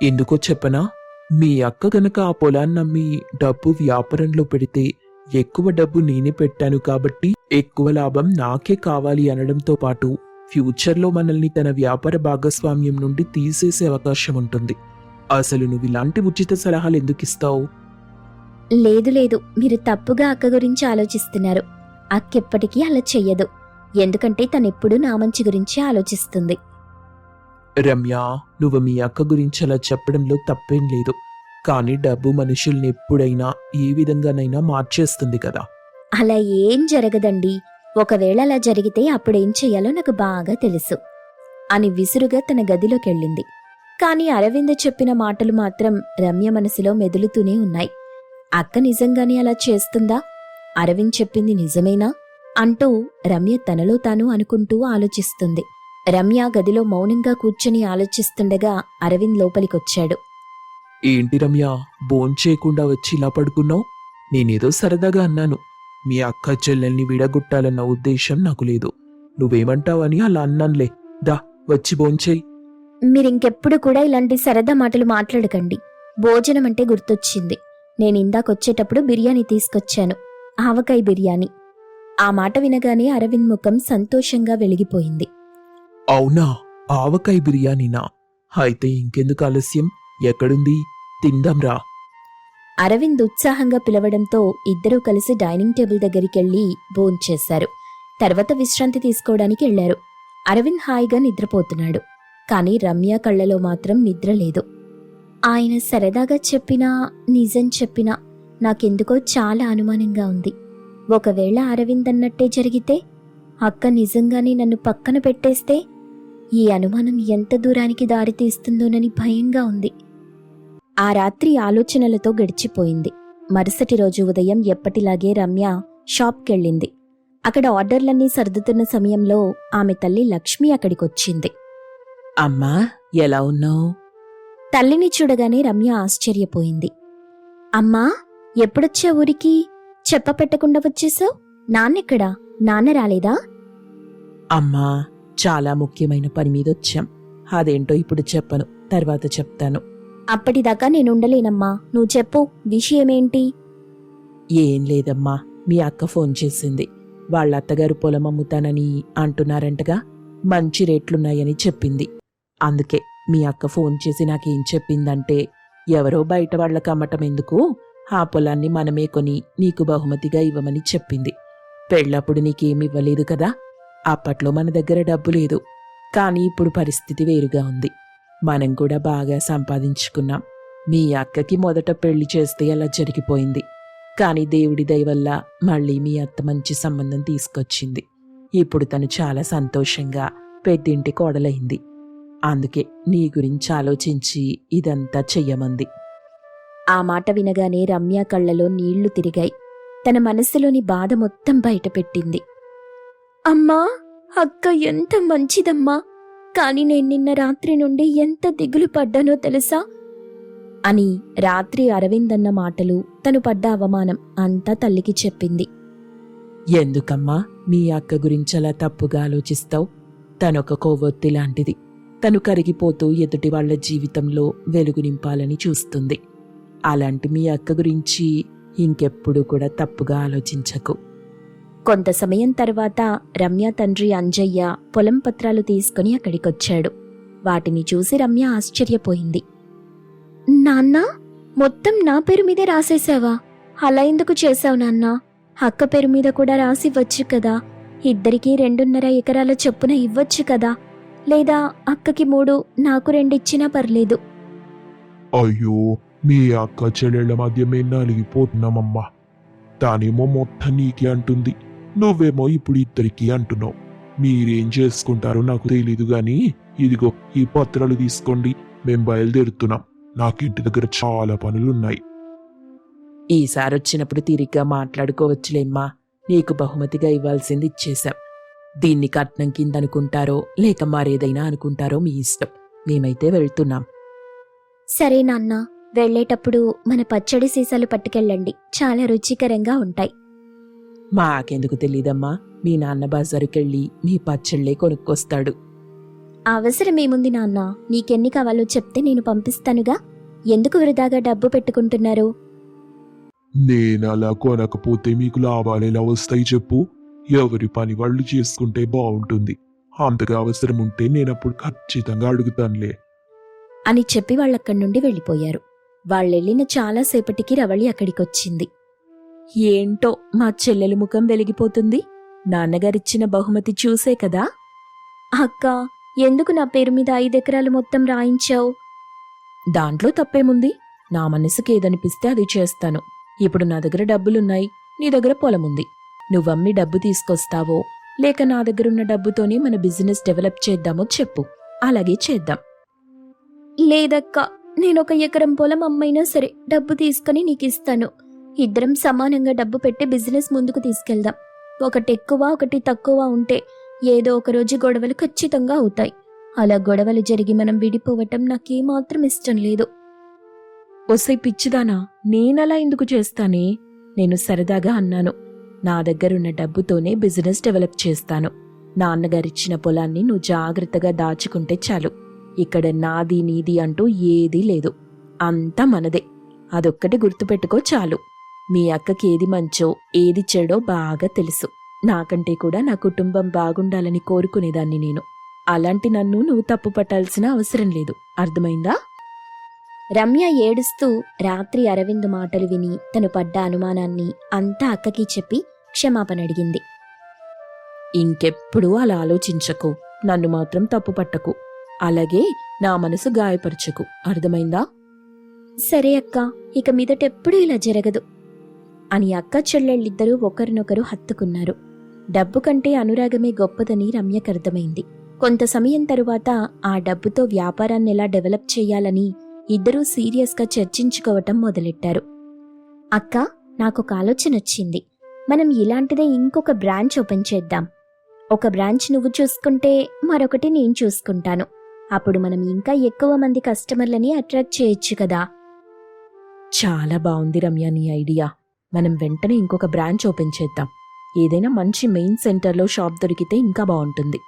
[SPEAKER 2] ఎందుకో చెప్పనా? మీ అక్క గనక ఆ పొలాన్ని నమ్మి డబ్బు వ్యాపారంలో పెడితే ఎక్కువ డబ్బు నేనే పెట్టాను కాబట్టి ఎక్కువ లాభం నాకే కావాలి అనడంతో పాటు ఫ్యూచర్లో మనల్ని తన వ్యాపార భాగస్వామ్యం నుండి తీసేసే అవకాశం ఉంటుంది. అసలు నువ్వు ఇలాంటి ఉచిత సలహాలు ఎందుకిస్తావు?
[SPEAKER 1] లేదు, మీరు తప్పుగా అక్క గురించి ఆలోచిస్తున్నారు. అక్కెప్పటికీ అలా చెయ్యదు. ఎందుకంటే తనెప్పుడూ నా మంచి గురించి ఆలోచిస్తుంది.
[SPEAKER 2] రమ్య, నువ్వు మీ అక్క గురించి అలా చెప్పడంలో తప్పేం లేదు. కానీ డబ్బు మనుషుల్ని ఎప్పుడైనా ఏ విధంగానైనా మార్చేస్తుంది కదా.
[SPEAKER 1] అలా ఏం జరగదండి. ఒకవేళ అలా జరిగితే అప్పుడేం చెయ్యాలో నాకు బాగా తెలుసు అని విసురుగా తన గదిలోకెళ్ళింది. కాని అరవింద్ చెప్పిన మాటలు మాత్రం రమ్య మనసులో మెదులుతూనే ఉన్నాయి. అక్క నిజంగానే అలా చేస్తుందా? అరవింద్ చెప్పింది నిజమేనా అంటూ రమ్య తనలో తాను అనుకుంటూ ఆలోచిస్తుంది. రమ్య గదిలో మౌనంగా కూర్చొని ఆలోచిస్తుండగా అరవింద్ లోపలికొచ్చాడు.
[SPEAKER 2] ఏంటి రమ్య, భోంచేయకుండా వచ్చి ఇలా పడుకున్నావు? నేనేదో సరదాగా అన్నాను. మీ అక్క చెల్లెల్ని విడగొట్టాలన్న ఉద్దేశం నాకు లేదు. నువ్వేమంటావని అలా అన్నానులే. దా, వచ్చి భోంచేయి.
[SPEAKER 1] మీరింకెప్పుడు కూడా ఇలాంటి సరదా మాటలు మాట్లాడకండి. భోజనం అంటే గుర్తొచ్చింది. నేనిందాకొచ్చేటప్పుడు బిర్యానీ తీసుకొచ్చాను, ఆవకాయ బిర్యానీ. ఆ మాట వినగానే అరవింద్ ముఖం సంతోషంగా వెలిగిపోయింది.
[SPEAKER 2] అవునా, ఆవకాయ బిర్యానీనా? అయితే ఇంకెందుకు ఆలస్యం? ఎక్కడుంది? తిందాంరా.
[SPEAKER 1] అరవింద్ ఉత్సాహంగా పిలవడంతో ఇద్దరూ కలిసి డైనింగ్ టేబుల్ దగ్గరికెళ్లి భోంచేశారు. తర్వాత విశ్రాంతి తీసుకోవడానికి వెళ్లారు. అరవింద్ హాయిగా నిద్రపోతున్నాడు. కాని రమ్య కళ్ళలో మాత్రం నిద్ర లేదు. ఆయన సరదాగా చెప్పినా నిజం చెప్పినా నాకెందుకో చాలా అనుమానంగా ఉంది. ఒకవేళ అరవింద్ అన్నట్టే జరిగితే, అక్క నిజంగానే నన్ను పక్కన పెట్టేస్తే, ఈ అనుమానం ఎంత దూరానికి దారితీస్తుందోనని భయంగా ఉంది. ఆ రాత్రి ఆలోచనలతో గడిచిపోయింది. మరుసటి రోజు ఉదయం ఎప్పటిలాగే రమ్య షాప్కెళ్ళింది. అక్కడ ఆర్డర్లన్నీ సర్దుతున్న సమయంలో ఆమె తల్లి లక్ష్మి అక్కడికొచ్చింది.
[SPEAKER 3] అమ్మా, ఎలా ఉన్నావు?
[SPEAKER 1] తల్లిని చూడగానే రమ్య ఆశ్చర్యపోయింది. అమ్మా, ఎప్పుడొచ్చా ఊరికి? చెప్పపెట్టకుండా వచ్చేసావు? నాన్నెక్కడా? నాన్న రాలేదా?
[SPEAKER 3] అమ్మా, చాలా ముఖ్యమైన పని మీద వచ్చాం. అదేంటో ఇప్పుడు చెప్పను, తర్వాత చెప్తాను.
[SPEAKER 1] అప్పటిదాకా నేనుండలేనమ్మా, నువ్వు చెప్పు, విషయమేంటి?
[SPEAKER 3] ఏం లేదమ్మా, మీ అక్క ఫోన్ చేసింది. వాళ్ళ అత్తగారు పొలం అమ్ముతానని అంటున్నారంటగా, మంచి రేట్లున్నాయని చెప్పింది. అందుకే మీ అక్క ఫోన్ చేసి నాకేం చెప్పిందంటే, ఎవరో బయట వాళ్ళకి అమ్మటం ఎందుకు, ఆ పొలాన్ని మనమే కొని నీకు బహుమతిగా ఇవ్వమని చెప్పింది. పెళ్ళప్పుడు నీకేమివ్వలేదు కదా. అప్పట్లో మన దగ్గర డబ్బు లేదు, కానీ ఇప్పుడు పరిస్థితి వేరుగా ఉంది. మనం కూడా బాగా సంపాదించుకున్నాం. మీ అక్కకి మొదట పెళ్లి చేస్తే అలా జరిగిపోయింది. కాని దేవుడి దయ వల్ల మళ్ళీ మీ అత్త మంచి సంబంధం తీసుకొచ్చింది. ఇప్పుడు తను చాలా సంతోషంగా పెద్దింటి కోడలైంది. అందుకే నీ గురించి ఆలోచించి ఇదంతా చెయ్యమంది.
[SPEAKER 1] ఆ మాట వినగానే రమ్య కళ్ళలో నీళ్లు తిరిగాయి. తన మనసులోని బాధ మొత్తం బయటపెట్టింది. అమ్మా, అక్క ఎంత మంచిదమ్మా, కాని నేను నిన్న రాత్రి నుండి ఎంత దిగులు పడ్డానో తెలుసా అని రాత్రి అరవింద్ అన్న మాటలు, తను పడ్డ అవమానం అంతా తల్లికి చెప్పింది.
[SPEAKER 3] ఎందుకమ్మా మీ అక్క గురించి అలా తప్పుగా ఆలోచిస్తావు? తనొక కొవ్వొత్తి లాంటిది. తను కరిగిపోతూ ఎదుటి వాళ్ల జీవితంలో వెలుగు నింపాలని చూస్తుంది. అలాంటి మీ అక్క గురించి ఇంకెప్పుడు కూడా తప్పుగా ఆలోచించకు.
[SPEAKER 1] కొంత సమయం తర్వాత రమ్య తండ్రి అంజయ్య పొలం పత్రాలు తీసుకుని అక్కడికొచ్చాడు. వాటిని చూసి రమ్య ఆశ్చర్యపోయింది. నాన్న, మొత్తం నా పేరు మీదే రాసేశావా? అలా ఎందుకు చేశావు నాన్నా? అక్క పేరు మీద కూడా రాసివ్వచ్చు కదా. ఇద్దరికీ 2.5 ఎకరాల చొప్పున ఇవ్వచ్చు కదా. లేదా అక్కకి 3, నాకు 2 ఇచ్చినా పర్లేదు.
[SPEAKER 2] అయ్యో, మీ అక్క చెల్లెళ్ల మధ్య మేము నలిగిపోతున్నామమ్మా. తానేమో మొత్తం నీకే అంటుంది, నువ్వేమో ఇప్పుడు ఇద్దరికీ అంటున్నావు. మీరేం చేసుకుంటారో నాకు తెలీదు గాని, ఇదిగో ఈ పత్రాలు తీసుకోండి, మేం బయలుదేరుతున్నాం. నాకింటి దగ్గర చాలా పనులున్నాయి.
[SPEAKER 3] ఈసారొచ్చినప్పుడు తిరిగ్గా మాట్లాడుకోవచ్చులేమ్మా. నీకు బహుమతిగా ఇవ్వాల్సింది ఇచ్చేశాం. దీన్ని కట్నం కింద అనుకుంటారో లేక మరేదైనా అనుకుంటారో మీ ఇష్టం. మేమైతే వెళ్తున్నాం.
[SPEAKER 1] సరే నాన్న, వెళ్లేటప్పుడు మన పచ్చడి సీసాలు పట్టుకెళ్ళండి, చాలా రుచికరంగా ఉంటాయి.
[SPEAKER 3] మాకెందుకు తెలీదమ్మా, మీ నాన్న బజారుకెళ్ళి మీ పచ్చళ్ళే కొనుక్కొస్తాడు.
[SPEAKER 1] అవసరమేముంది నాన్న, నీకెన్ని కావాలో చెప్తే నేను పంపిస్తానుగా. ఎందుకు వృధాగా డబ్బు పెట్టుకుంటున్నారు?
[SPEAKER 2] నేనలా కొనకపోతే మీకు లాభాలెలా వస్తాయి చెప్పు? ఎవరి పని వాళ్ళు చేసుకుంటే బాగుంటుంది. అంతగా అవసరం ఉంటే నేనప్పుడు ఖచ్చితంగా అడుగుతానులే
[SPEAKER 1] అని చెప్పి వాళ్ళక్కడి నుండి వెళ్ళిపోయారు. వాళ్ళెళ్ళిన చాలాసేపటికి రవళి అక్కడికొచ్చింది.
[SPEAKER 3] ఏంటో మా చెల్లెలు ముఖం వెలిగిపోతుంది. నాన్నగారిచ్చిన బహుమతి చూసే కదా.
[SPEAKER 1] అక్క, ఎందుకు నా పేరు మీద 5 ఎకరాలు మొత్తం రాయించావు?
[SPEAKER 3] దాంట్లో తప్పేముంది? నా మనసుకి ఏదనిపిస్తే అది చేస్తాను. ఇప్పుడు నా దగ్గర డబ్బులున్నాయి, నీ దగ్గర పొలముంది. నువ్వమ్మి డబ్బు తీసుకొస్తావో లేక నా దగ్గరున్న డబ్బుతోనే మన బిజినెస్ డెవలప్ చేద్దామో చెప్పు, అలాగే చేద్దాం.
[SPEAKER 1] లేదక్క, నేనొక ఎకరం పొలం అమ్మైనా సరే డబ్బు తీసుకుని నీకిస్తాను. ఇద్దరం సమానంగా డబ్బు పెట్టి బిజినెస్ ముందుకు తీసుకెళ్దాం. ఒకటి ఎక్కువ ఒకటి తక్కువ ఉంటే ఏదో ఒక రోజు గొడవలు ఖచ్చితంగా అవుతాయి. అలా గొడవలు జరిగి మనం విడిపోవటం నాకేమాత్రం ఇష్టం లేదు.
[SPEAKER 3] ఒసై పిచ్చిదానా, నేనలా ఎందుకు చేస్తానే? నేను సరదాగా అన్నాను. నా దగ్గరున్న డబ్బుతోనే బిజినెస్ డెవలప్ చేస్తాను. నాన్నగారిచ్చిన పొలాన్ని నువ్వు జాగ్రత్తగా దాచుకుంటే చాలు. ఇక్కడ నాది నీది అంటూ ఏదీ లేదు, అంతా మనదే. అదొక్కటి గుర్తుపెట్టుకో చాలు. మీ అక్కకి ఏది మంచో ఏది చెడో బాగా తెలుసు. నాకంటే కూడా నా కుటుంబం బాగుండాలని కోరుకునేదాన్ని నేను. అలాంటి నన్ను నువ్వు తప్పు పట్టాల్సిన అవసరం లేదు, అర్థమైందా?
[SPEAKER 1] రమ్య ఏడుస్తూ రాత్రి అరవింద్ మాటలు విని తను పడ్డ అనుమానాన్ని అంతా అక్కకి చెప్పి క్షమాపణ అడిగింది.
[SPEAKER 3] ఇంకెప్పుడు అలా ఆలోచించకు, నన్ను మాత్రం తప్పు పట్టకు, అలాగే నా మనసు గాయపరచకు, అర్థమైందా?
[SPEAKER 1] సరే అక్క, ఇక మీదటెప్పుడూ ఇలా జరగదు అని అక్క చెల్లెళ్ళిద్దరూ ఒకరినొకరు హత్తుకున్నారు. డబ్బు కంటే అనురాగమే గొప్పదని రమ్యకర్థమైంది. కొంత సమయం తరువాత ఆ డబ్బుతో వ్యాపారాన్ని ఎలా డెవలప్ చేయాలని ఇద్దరూ సీరియస్గా చర్చించుకోవటం మొదలెట్టారు. అక్క, నాకొక ఆలోచన వచ్చింది. మనం ఇలాంటిదే ఇంకొక బ్రాంచ్ ఓపెన్ చేద్దాం. ఒక బ్రాంచ్ నువ్వు చూసుకుంటే మరొకటి నేను చూసుకుంటాను. అప్పుడు మనం ఇంకా ఎక్కువ మంది కస్టమర్లని అట్రాక్ట్ చేయొచ్చు కదా.
[SPEAKER 3] చాలా బాగుంది రమ్య నీ ఐడియా. మనం వెంటనే ఇంకొక బ్రాంచ్ ఓపెన్ చేద్దాం. ఏదైనా మంచి మెయిన్ సెంటర్లో షాప్ దొరికితే ఇంకా బాగుంటుంది.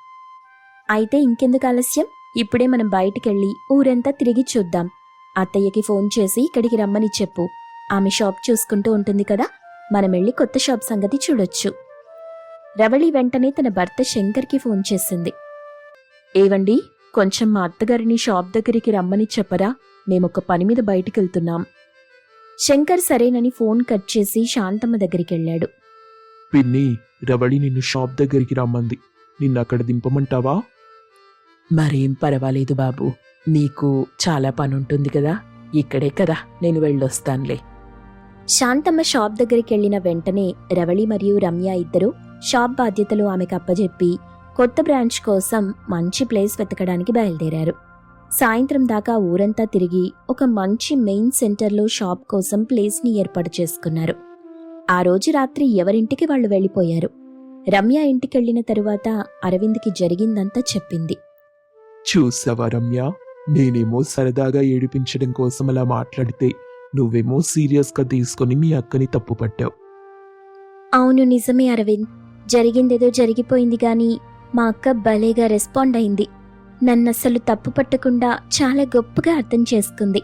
[SPEAKER 1] అయితే ఇంకెందుకు ఆలస్యం, ఇప్పుడే మనం బయటికెళ్ళి ఊరంతా తిరిగి చూద్దాం. అత్తయ్యకి ఫోన్ చేసి ఇక్కడికి రమ్మని చెప్పు. ఆమె షాప్ చూసుకుంటూ ఉంటుంది కదా, మనం వెళ్ళి కొత్త షాప్ సంగతి చూడొచ్చు. రవళి వెంటనే తన భర్త శంకర్కి ఫోన్ చేసింది.
[SPEAKER 3] ఏవండి, కొంచెం మా అత్తగారిని షాప్ దగ్గరికి రమ్మని చెప్పరా, మేమొక పని మీద బయటికెళ్తున్నాం.
[SPEAKER 1] శంకర్ సరేనని ఫోన్ కట్ చేసి శాంతమ్మ దగ్గరికెళ్ళాడు.
[SPEAKER 2] పిన్ని, రవళి నిన్ను షాప్ దగ్గరికి రమ్మంది. నిన్నక్కడ దింపమంటావా?
[SPEAKER 3] మరేం పర్వాలేదు బాబు, నీకు చాలా పనుంటుంది కదా, ఇక్కడే కదా, నేను వెళ్ళొస్తానులే.
[SPEAKER 1] శాంతమ్మ షాప్ దగ్గరికెళ్లిన వెంటనే రవళి మరియు రమ్య ఇద్దరూ షాప్ బాధ్యతలు ఆమెకు అప్పజెప్పి కొత్త బ్రాంచ్ కోసం మంచి ప్లేస్ వెతకడానికి బయలుదేరారు. సాయంత్రం దాకా ఊరంతా తిరిగి ఒక మంచి మెయిన్ సెంటర్లో షాప్ కోసం ప్లేస్ని ఏర్పాటు చేసుకున్నారు. ఆ రోజు రాత్రి ఎవరింటికి వాళ్ళు వెళ్ళిపోయారు. రమ్య ఇంటికెళ్లిన తరువాత అరవింద్కి జరిగిందంతా చెప్పింది.
[SPEAKER 2] చూసావా రమ్య, నేనేమో సరదాగా ఏడిపించడం కోసం అలా మాట్లాడితే నువ్వేమో సీరియస్గా తీసుకుని మీ అక్కని తప్పు పట్టావు.
[SPEAKER 1] అవును, నిజమే అరవింద్. జరిగిందేదో జరిగిపోయింది గాని మా అక్క భలేగా రెస్పాండ్ అయింది. నన్నసలు తప్పు పట్టకుండా చాలా గొప్పగా అర్థం చేసుకుంది.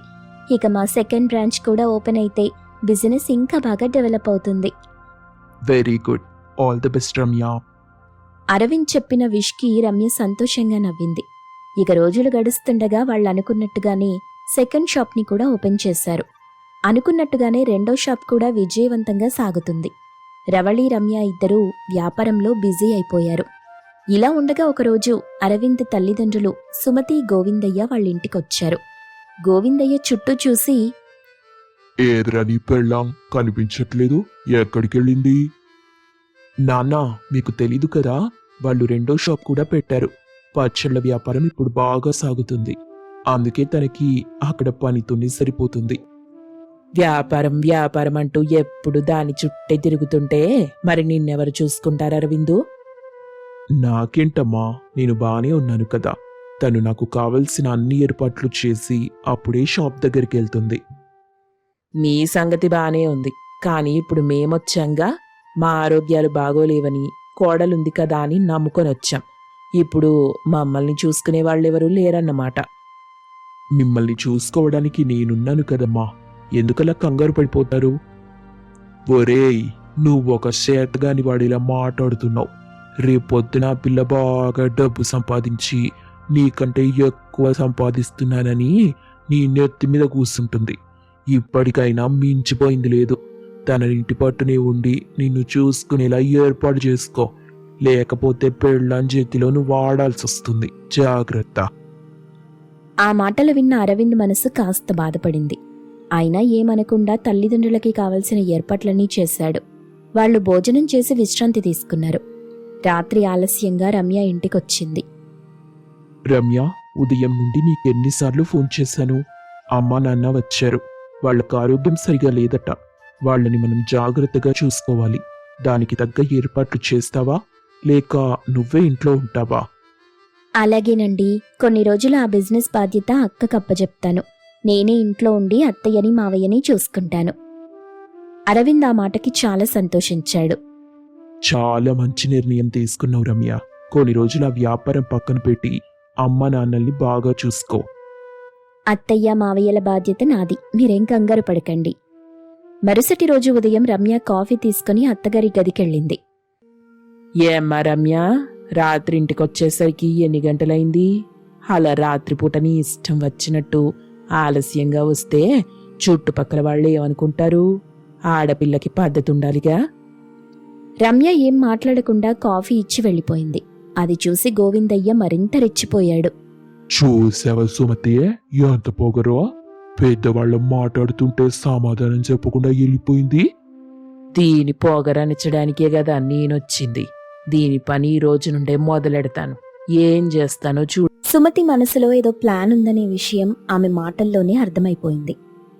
[SPEAKER 1] ఇక మా సెకండ్ బ్రాంచ్ కూడా ఓపెన్ అయితే బిజినెస్ ఇంకా బాగా డెవలప్ అవుతుంది.
[SPEAKER 2] Very good, all the best Ramya.
[SPEAKER 1] Aravind చెప్పిన విష్కి రమ్య సంతోషంగా నవ్వింది. ఇక రోజులు గడుస్తుండగా వాళ్ళు అనుకున్నట్టుగానే సెకండ్ షాప్ని కూడా ఓపెన్ చేశారు. అనుకున్నట్టుగానే రెండో షాప్ కూడా విజయవంతంగా సాగుతుంది. రవళి రమ్య ఇద్దరూ వ్యాపారంలో బిజీ అయిపోయారు. ఇలా ఉండగా ఒకరోజు అరవింద్ తల్లిదండ్రులు సుమతి, గోవిందయ్య వాళ్ళింటికొచ్చారు. గోవిందయ్య చుట్టూ చూసి,
[SPEAKER 2] ఏదిరా నీ పెళ్ళాం, కనిపించట్లేదు, ఎక్కడికెళ్ళింది? నాన్న, మీకు తెలీదు కదా, వాళ్ళు రెండో షాప్ కూడా పెట్టారు. పచ్చళ్ళ వ్యాపారం ఇప్పుడు బాగా సాగుతుంది. అందుకే తనకి అక్కడ పనితోనే సరిపోతుంది.
[SPEAKER 3] వ్యాపారం వ్యాపారం అంటూ ఎప్పుడు దాని చుట్టే తిరుగుతుంటే మరి నిన్నెవరు చూసుకుంటారు అరవిందు?
[SPEAKER 2] నాకేంటమ్మా, నేను బానే ఉన్నాను కదా. తను నాకు కావలసిన అన్ని ఏర్పాట్లు చేసి అప్పుడే షాప్ దగ్గరికి వెళ్తుంది.
[SPEAKER 3] మీ సంగతి బానే ఉంది, కానీ ఇప్పుడు మేమొచ్చాంగా, మా ఆరోగ్యాలు బాగోలేవని కోడలుంది కదా అని నమ్ముకొనొచ్చాం. ఇప్పుడు మమ్మల్ని చూసుకునే వాళ్ళెవరూ లేరన్నమాట.
[SPEAKER 2] మిమ్మల్ని చూసుకోవడానికి నేనున్నాను కదమ్మా, ఎందుకలా కంగారు పడిపోతారు? ఒరేయ్, నువ్వొక చేతగాని వాడిలా మాట్లాడుతున్నావు. రేపొద్దున పిల్ల బాగా డబ్బు సంపాదించి నీకంటే ఎక్కువ సంపాదిస్తున్నానని నీ నెత్తి మీద కూర్చుంటుంది. ఇప్పటికైనా మించిపోయింది లేదు. తన ఇంటి పట్టునే ఉండి నిన్ను చూసుకునేలా ఏర్పాటు చేసుకో, లేకపోతే పెళ్ళాం చేతిలో నువ్వు వాడాల్సి వస్తుంది. జాగ్రత్త.
[SPEAKER 1] ఆ మాటలు విన్న అరవింద్ మనసు కాస్త బాధపడింది. అయినా ఏమనకుండా తల్లిదండ్రులకి కావలసిన ఏర్పాట్లన్నీ చేశాడు. వాళ్లు భోజనం చేసి విశ్రాంతి తీసుకున్నారు. రాత్రి ఆలస్యంగా రమ్య ఇంటికొచ్చింది.
[SPEAKER 2] రమ్య, ఉదయం నుండి నీకెన్నిసార్లు ఫోన్ చేశాను. అమ్మా నాన్న వచ్చారు. వాళ్ళకు ఆరోగ్యం సరిగా లేదట. వాళ్ళని మనం జాగ్రత్తగా చూసుకోవాలి. దానికి తగ్గ ఏర్పాట్లు చేస్తావా, లేక నువ్వే ఇంట్లో ఉంటావా?
[SPEAKER 1] అలాగేనండి, కొన్ని రోజులు ఆ బిజినెస్ బాధ్యత అక్కకప్పచెప్తాను. నేనే ఇంట్లో ఉండి అత్తయ్యని మావయ్యని చూసుకుంటాను. అరవింద్ ఆ మాటకి చాలా సంతోషించాడు.
[SPEAKER 2] చాలా మంచి నిర్ణయం తీసుకున్నావు రమ్య. కొన్ని రోజులు ఆ వ్యాపారం పక్కన పెట్టి అమ్మ నాన్నల్ని బాగా చూసుకో.
[SPEAKER 1] అత్తయ్య మావయ్యల బాధ్యత నాది, మీరేం కంగారు పడకండి. మరుసటి రోజు ఉదయం రమ్య కాఫీ తీసుకుని అత్తగారి గదికెళ్ళింది.
[SPEAKER 3] ఏమ్మా రమ్య, రాత్రి ఇంటికొచ్చేసరికి ఎన్ని గంటలైంది? అలా రాత్రిపూట నీ ఇష్టం వచ్చినట్టు ఆలస్యంగా వస్తే చుట్టుపక్కల వాళ్ళు ఏమనుకుంటారు? ఆడపిల్లకి పద్ధతి ఉండాలిగా.
[SPEAKER 1] రమ్య ఏం మాట్లాడకుండా కాఫీ ఇచ్చి వెళ్ళిపోయింది. అది చూసి గోవిందయ్య మరింత రెచ్చిపోయాడు.
[SPEAKER 2] చూసావా సుమతి, ఎంత పొగరో! పెద్దవాళ్ళు మాట్లాడుతుంటే సమాధానం చెప్పకుండా వెళ్ళిపోయింది.
[SPEAKER 3] దీని పొగరనిచ్చడానికే కదా నేనొచ్చింది. దీని పని ఈ రోజు నుండే మొదలెడతాను. ఏం చేస్తానో చూడు.
[SPEAKER 1] సుమతి మనసులో ఏదో ప్లాన్ ఉందనే విషయం ఆమె మాటల్లోనే అర్థమైపోయింది.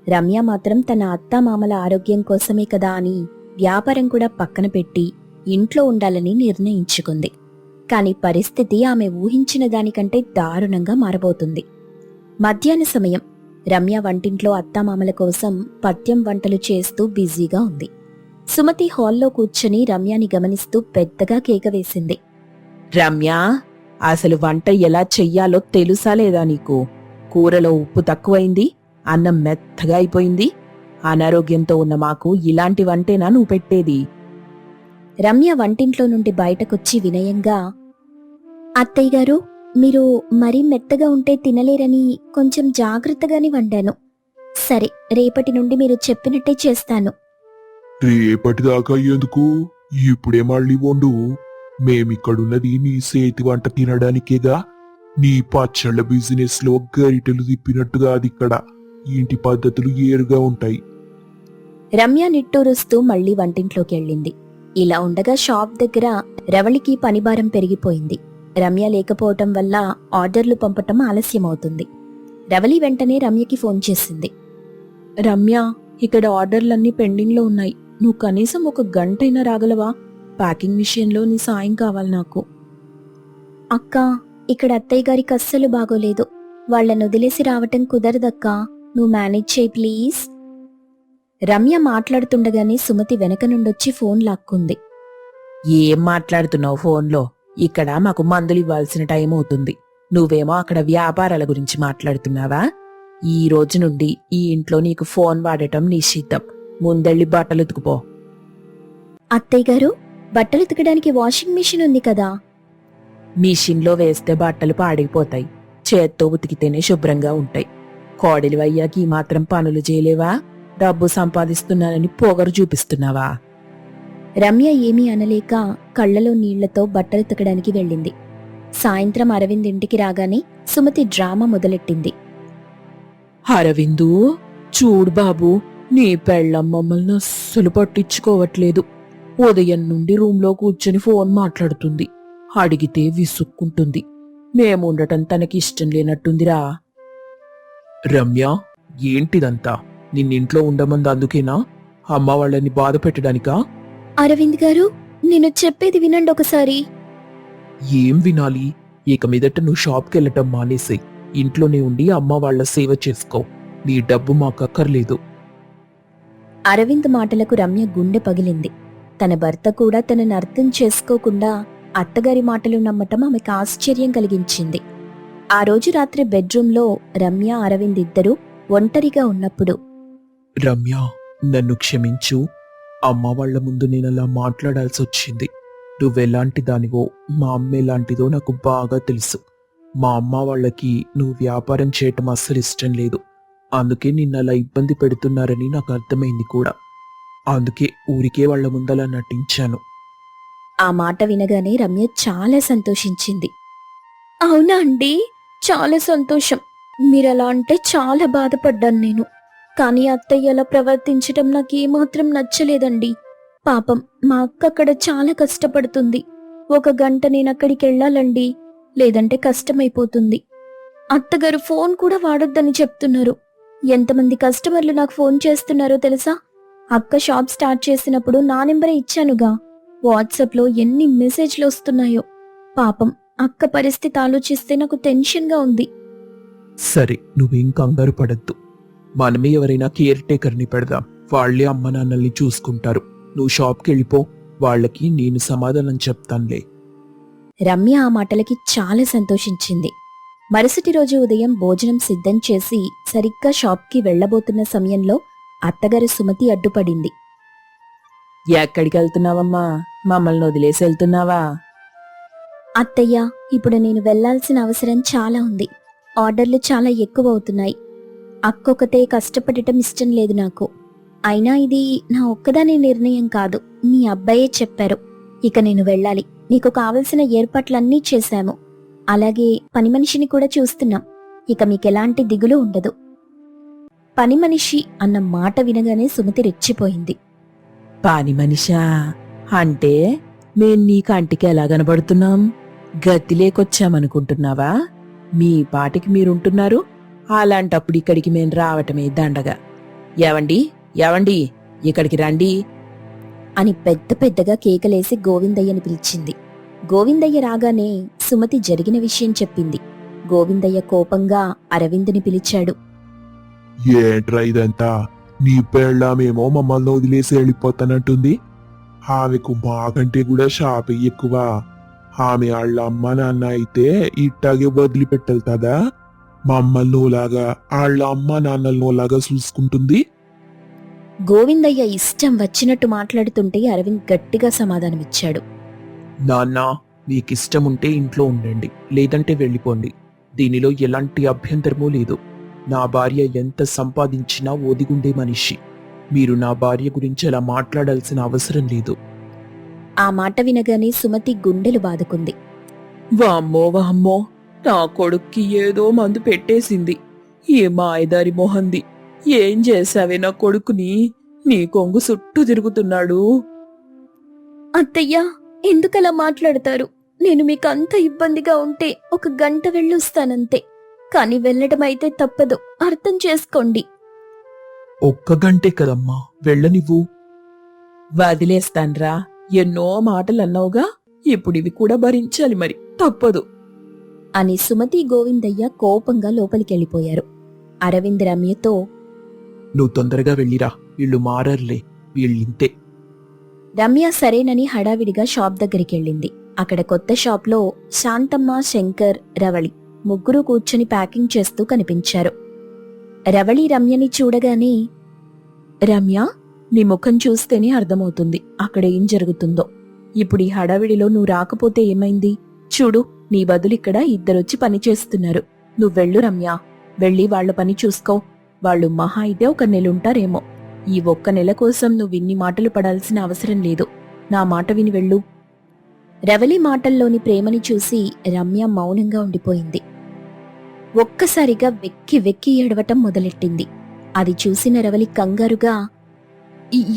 [SPEAKER 1] రమ్య మాత్రం తన అత్తామామల ఆరోగ్యం కోసమే కదా అని వ్యాపారం కూడా పక్కన పెట్టి ఇంట్లో ఉండాలని నిర్ణయించుకుంది. కాని పరిస్థితి ఆమె ఊహించిన దానికంటే దారుణంగా మారబోతుంది. మధ్యాహ్న సమయం రమ్య వంటింట్లో అత్తామామల కోసం పథ్యం వంటలు చేస్తూ బిజీగా ఉంది. సుమతి హాల్లో కూర్చొని రమ్యని గమనిస్తూ పెద్దగా కేక వేసింది.
[SPEAKER 3] రమ్య, అసలు వంట ఎలా చెయ్యాలో తెలుసా లేదా నీకు? కూరలో ఉప్పు తక్కువైంది, అన్నం మెత్తగా అయిపోయింది. అనారోగ్యంతో ఉన్న మాకు ఇలాంటి వంటేనా నువ్వు పెట్టేది?
[SPEAKER 1] రమ్య వంటింట్లో నుండి బయటకొచ్చి వినయంగా, అత్తయ్య గారు, మీరు మరీ మెత్తగా ఉంటే తినలేరని కొంచెం జాగ్రత్తగానే వండాను. సరే, రేపటి నుండి మీరు చెప్పినట్టే చేస్తాను.
[SPEAKER 2] రేపటిదాకా ఎందుకు? ఇప్పుడే మళ్ళీ వండు. మేమిక్కడున్నది నీ చేతి వంట తినడానికేగా. నీ పచ్చళ్ళ బిజినెస్ లో గరిటెలు తిప్పినట్టుగా అది ఇక్కడ. ఇంటి పద్ధతులు ఏరుగా ఉంటాయి.
[SPEAKER 1] రమ్య నిట్టూరుస్తూ మళ్లీ వంటింట్లోకి వెళ్ళింది. ఇలా ఉండగా షాప్ దగ్గర రవళికి పనిభారం పెరిగిపోయింది. రమ్య లేకపోవటం వల్ల ఆర్డర్లు పంపటం ఆలస్యమవుతుంది. రవళి వెంటనే రమ్యకి ఫోన్ చేసింది.
[SPEAKER 3] రమ్య, ఇక్కడ ఆర్డర్లన్నీ పెండింగ్లో ఉన్నాయి. నువ్వు కనీసం ఒక గంటైనా రాగలవా? ప్యాకింగ్ విషయంలో నీ సాయం కావాలి నాకు.
[SPEAKER 1] అక్క, ఇక్కడ అత్తయ్య గారికి అస్సలు బాగోలేదు. వాళ్లను వదిలేసి రావటం కుదరదక్కా. నువ్వు మేనేజ్ చేయి ప్లీజ్. రమ్య మాట్లాడుతుండగానే సుమతి వెనక నుండొచ్చి ఫోన్ లాక్కుంది.
[SPEAKER 3] ఏం మాట్లాడుతున్నావు ఫోన్లో? ఇక్కడ మాకు మందులు ఇవ్వాల్సిన టైం అవుతుంది. నువ్వేమో అక్కడ వ్యాపారాల గురించి మాట్లాడుతున్నావా? ఈ రోజు నుండి ఈ ఇంట్లో నీకు ఫోన్ వాడటం నిషిద్ధం. ముందెళ్ళి బట్టలు ఉతుకుపో.
[SPEAKER 1] అత్తయ్య గారు, బట్టలు ఉతకడానికి వాషింగ్ మిషన్ ఉంది కదా.
[SPEAKER 3] మిషన్లో వేస్తే బట్టలు పాడైపోతాయి. చేత్తో ఉతికితేనే శుభ్రంగా ఉంటాయి. కోడలి అయ్యాక ఈ మాత్రం పనులు చేయలేవా? డబ్బు సంపాదిస్తున్నానని పొగరు చూపిస్తున్నావా?
[SPEAKER 1] రమ్య ఏమీ అనలేక కళ్లలో నీళ్లతో బట్టలు ఉతకడానికి వెళ్ళింది. సాయంత్రం అరవింద్ ఇంటికి రాగానే సుమతి డ్రామా మొదలెట్టింది.
[SPEAKER 3] అరవిందు, చూడు బాబు, నీ పెళ్ళం మమ్మల్ని అస్సలు పట్టించుకోవట్లేదు. ఉదయం నుండి రూంలో కూర్చొని ఫోన్ మాట్లాడుతుంది. అడిగితే విసుక్కుంటుంది. మేముండటం తనకిష్టం లేనట్టుందిరా.
[SPEAKER 2] రమ్య, ఏంటిదంతా? నిన్నింట్లో ఉండమంది అందుకేనా? అమ్మ వాళ్ళని బాధ పెట్టడానికా?
[SPEAKER 1] అరవింద్ గారు, నేను చెప్పేది వినండి ఒకసారి.
[SPEAKER 2] ఏం వినాలి? ఇక మీదట నువ్వు షాప్కెళ్ళటం మానేసేయ్. ఇంట్లోనే ఉండి అమ్మ వాళ్ళ సేవ చేసుకో. నీ డబ్బు మాకక్కర్లేదు.
[SPEAKER 1] అరవింద్ మాటలకు రమ్య గుండె పగిలింది. తన భర్త కూడా తనని అర్థం చేసుకోకుండా అత్తగారి మాటలు నమ్మటం ఆమెకు ఆశ్చర్యం కలిగించింది. ఆ రోజు రాత్రి బెడ్రూంలో రమ్య, అరవింద్ ఇద్దరూ ఒంటరిగా ఉన్నప్పుడు,
[SPEAKER 2] రమ్య, నన్ను క్షమించు. అమ్మ వాళ్ళ ముందు నేనలా మాట్లాడాల్సొచ్చింది. నువ్వెలాంటి దానివో, మా అమ్మ ఎలాంటిదో నాకు బాగా తెలుసు. మా అమ్మ వాళ్ళకి నువ్వు వ్యాపారం చేయటం అస్సలు ఇష్టం లేదు. అందుకే నిన్నలా ఇబ్బంది పెడుతున్నారని నాకు అర్థమైంది కూడా. అందుకే ఊరికే వాళ్ల ముందలా నటించాను.
[SPEAKER 1] ఆ మాట వినగానే రమ్య చాలా సంతోషించింది. అవునా అండి? చాలా సంతోషం. మీరలా అంటే చాలా బాధపడ్డాను నేను. కానీ అత్తయ్య అలా ప్రవర్తించటం నాకేమాత్రం నచ్చలేదండి. పాపం మా అక్క అక్కడ చాలా కష్టపడుతుంది. ఒక గంట నేనక్కడికి వెళ్ళాలండి, లేదంటే కష్టమైపోతుంది. అత్తగారు ఫోన్ కూడా వాడొద్దని చెప్తున్నారు. ఎంతమంది కస్టమర్లు నాకు ఫోన్ చేస్తున్నారో తెలుసా? అక్క షాప్ స్టార్ట్ చేసినప్పుడు నా నెంబరే ఇచ్చానుగా. వాట్సాప్లో ఎన్ని మెసేజ్లు వస్తున్నాయో. పాపం అక్క పరిస్థితి ఆలోచిస్తే నాకు టెన్షన్గా ఉంది.
[SPEAKER 2] సరే, నువ్వేం కంగారు పడద్దు. మనమే ఎవరైనా కేర్ టేకర్ని పెడదాం. వాళ్లే అమ్మ నాన్నల్ని చూసుకుంటారు. నువ్వు షాప్కి వెళ్ళిపో. వాళ్ళకి నేను సమాధానం చెప్తానులే.
[SPEAKER 1] రమ్య ఆ మాటలకి చాలా సంతోషించింది. మరుసటి రోజు ఉదయం భోజనం సిద్ధం చేసి సరిగ్గా షాప్కి వెళ్లబోతున్న సమయంలో అత్తగారు సుమతి అడ్డుపడింది.
[SPEAKER 3] ఎక్కడికి వెళ్తున్నావమ్మా? మమ్మల్ని వదిలేసి వెళ్తున్నావా?
[SPEAKER 1] అత్తయ్య, ఇప్పుడు నేను వెళ్లాల్సిన అవసరం చాలా ఉంది. ఆర్డర్లు చాలా ఎక్కువ అవుతున్నాయి. అక్కొకతే కష్టపడటం ఇష్టం లేదు నాకు. అయినా ఇది నా ఒక్కదాని నిర్ణయం కాదు, మీ అబ్బాయే చెప్పారు. ఇక నేను వెళ్ళాలి. నీకు కావలసిన ఏర్పాట్లన్నీ చేశాము. అలాగే పని మనిషిని కూడా చూస్తున్నాం. ఇక మీకెలాంటి దిగులు ఉండదు. పని మనిషి అన్న మాట వినగానే సుమతి రెచ్చిపోయింది.
[SPEAKER 3] పాని మనిషా అంటే మేం నీ కంటికి ఎలా కనబడుతున్నాం? గతి లేకొచ్చామనుకుంటున్నావా? మీ పాటికి మీరుంటున్నారు, అలాంటప్పుడు ఇక్కడికి మేం రావటమే దండగా. ఏవండి ఏవండి, ఇక్కడికి రండి
[SPEAKER 1] అని పెద్ద పెద్దగా కేకలేసి గోవిందయ్యని పిలిచింది. గోవిందయ్య రాగానే సుమతి జరిగిన విషయం చెప్పింది. గోవిందయ్య కోపంగా అరవిందుని పిలిచాడు.
[SPEAKER 2] ఏంట్రా ఇదంతా? నీ పెళ్ళామేమో మమ్మల్ని వదిలేసి వెళ్ళిపోతానంటుంది. ఆమెకు మాకంటే కూడా షాప్ ఎక్కువ. ఆమె వాళ్ళ అమ్మ నాన్న అయితే ఇట్టాగే వదిలిపెట్టెళ్తాదా? మమ్మల్ని ఓలాగా వాళ్ళ అమ్మ నాన్నలను ఓలాగా చూసుకుంటుంది.
[SPEAKER 1] గోవిందయ్య ఇష్టం వచ్చినట్టు మాట్లాడుతుంటే అరవింద్ గట్టిగా సమాధానమిచ్చాడు.
[SPEAKER 2] నాన్న, మీకిష్టముంటే ఇంట్లో ఉండండి, లేదంటే వెళ్ళిపోండి. దీనిలో ఎలాంటి అభ్యంతరమూ లేదు. నా భార్య ఎంత సంపాదించినా ఒదిగుండే మనిషి. మీరు నా భార్య గురించి అలా మాట్లాడాల్సిన అవసరం లేదు.
[SPEAKER 1] ఆ మాట వినగానే సుమతి గుండెలు బాదుకుంది.
[SPEAKER 3] వామ్మో వామ్మో, నా కొడుక్కి ఏదో మందు పెట్టేసింది. ఏ మాయదారి మొహంది. ఏం చేశావే నా కొడుకుని? నీ కొంగు చుట్టూ తిరుగుతున్నాడు.
[SPEAKER 1] అత్తయ్యా, ఎందుకలా మాట్లాడతారు? నేను మీకంత ఇబ్బందిగా ఉంటే 1 గంట వెళ్ళొస్తానంతే. కాని వెళ్ళటమైతే తప్పదు, అర్థం చేసుకోండి.
[SPEAKER 2] ఒక్క గంటే కదమ్మా, వెళ్ళనివ్వు.
[SPEAKER 3] వదిలేస్తాన్రా, ఎన్నో మాటలన్నావుగా, ఇప్పుడివి కూడా భరించాలి, మరి తప్పదు
[SPEAKER 1] అని సుమతి గోవిందయ్య కోపంగా లోపలికెళ్ళిపోయారు. అరవింద్ రమ్యతో,
[SPEAKER 2] నువ్వు తొందరగా వెళ్ళిరా, వీళ్ళు మారర్లే, వీళ్ళింతే.
[SPEAKER 1] రమ్య సరేనని హడావిడిగా షాప్ దగ్గరికెళ్ళింది. అక్కడ కొత్త షాప్లో శాంతమ్మ, శంకర్, రవళి ముగ్గురు కూర్చొని ప్యాకింగ్ చేస్తూ కనిపించారు. రవళి రమ్యని చూడగానే, రమ్య, నీ ముఖం చూస్తేనే అర్థమవుతుంది అక్కడ ఏం జరుగుతుందో. ఇప్పుడు ఈ హడావిడిలో నువ్వు రాకపోతే ఏమైంది? చూడు, నీ బదులిక్కడ ఇద్దరొచ్చి పనిచేస్తున్నారు. నువ్వెళ్ళు రమ్య, వెళ్ళి వాళ్ల పని చూసుకో. వాళ్ళు మహా అయితే 1 నెలుంటారేమో. ఈ 1 నెల కోసం నువ్విన్ని మాటలు పడాల్సిన అవసరం లేదు. నా మాట విని వెళ్ళు. రవళి మాటల్లోని ప్రేమని చూసి రమ్య మౌనంగా ఉండిపోయింది. ఒక్కసారిగా వెక్కి వెక్కి ఏడవటం మొదలెట్టింది. అది చూసిన రవళి కంగారుగా,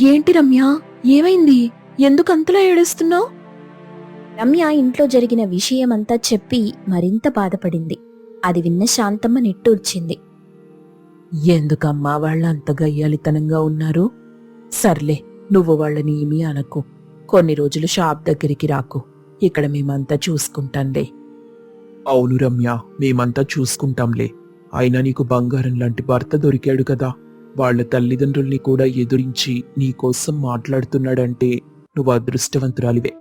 [SPEAKER 1] ఏంటి రమ్య, ఏమైంది? ఎందుకంతలా ఏడుస్తున్నావు? రమ్య ఇంట్లో జరిగిన విషయమంతా చెప్పి మరింత బాధపడింది. అది విన్న శాంతమ్మ నిట్టూర్చింది.
[SPEAKER 3] ఎందుకమ్మా వాళ్ళంత గయ్యాలితనంగా ఉన్నారు? సర్లే, నువ్వు వాళ్ళని ఏమీ అనకు. కొన్ని రోజులు షాప్ దగ్గరికి రాకు, ఇక్కడ మేమంతా చూసుకుంటాంలే.
[SPEAKER 2] అవును రమ్య, మేమంతా చూసుకుంటాంలే. అయినా నీకు బంగారం లాంటి భర్త దొరికాడు కదా. వాళ్ళ తల్లిదండ్రుల్ని కూడా ఎదురించి నీకోసం మాట్లాడుతున్నాడంటే నువ్వు అదృష్టవంతురాలివే.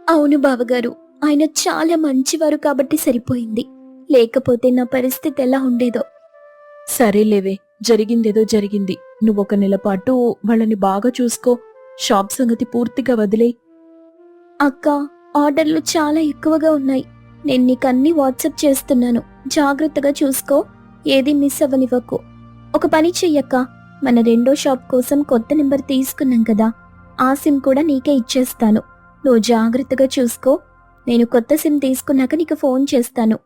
[SPEAKER 1] అవును బావగారు, ఆయన చాలా మంచివారు కాబట్టి సరిపోయింది. లేకపోతే నా పరిస్థితి ఎలా ఉండేదో.
[SPEAKER 3] సరేలేవే, జరిగిందేదో జరిగింది. నువ్వు1 నెల పాటు వాళ్ళని బాగా చూసుకో. షాప్ సంగతి పూర్తిగా వదిలే.
[SPEAKER 1] అక్క, ఆర్డర్లు చాలా ఎక్కువగా ఉన్నాయి. నేను నీకన్నీ వాట్సాప్ చేస్తున్నాను. జాగ్రత్తగా చూసుకో, ఏది మిస్ అవ్వనివ్వకు. ఒక పని చెయ్యక్క, మన 2వ షాప్ కోసం కొత్త నెంబర్ తీసుకున్నాం కదా, ఆ సిమ్ కూడా నీకే ఇచ్చేస్తాను. నువ్వు జాగ్రత్తగా చూసుకో. నేను కొత్త సిమ్ తీసుకున్నాక నీకు ఫోన్ చేస్తాను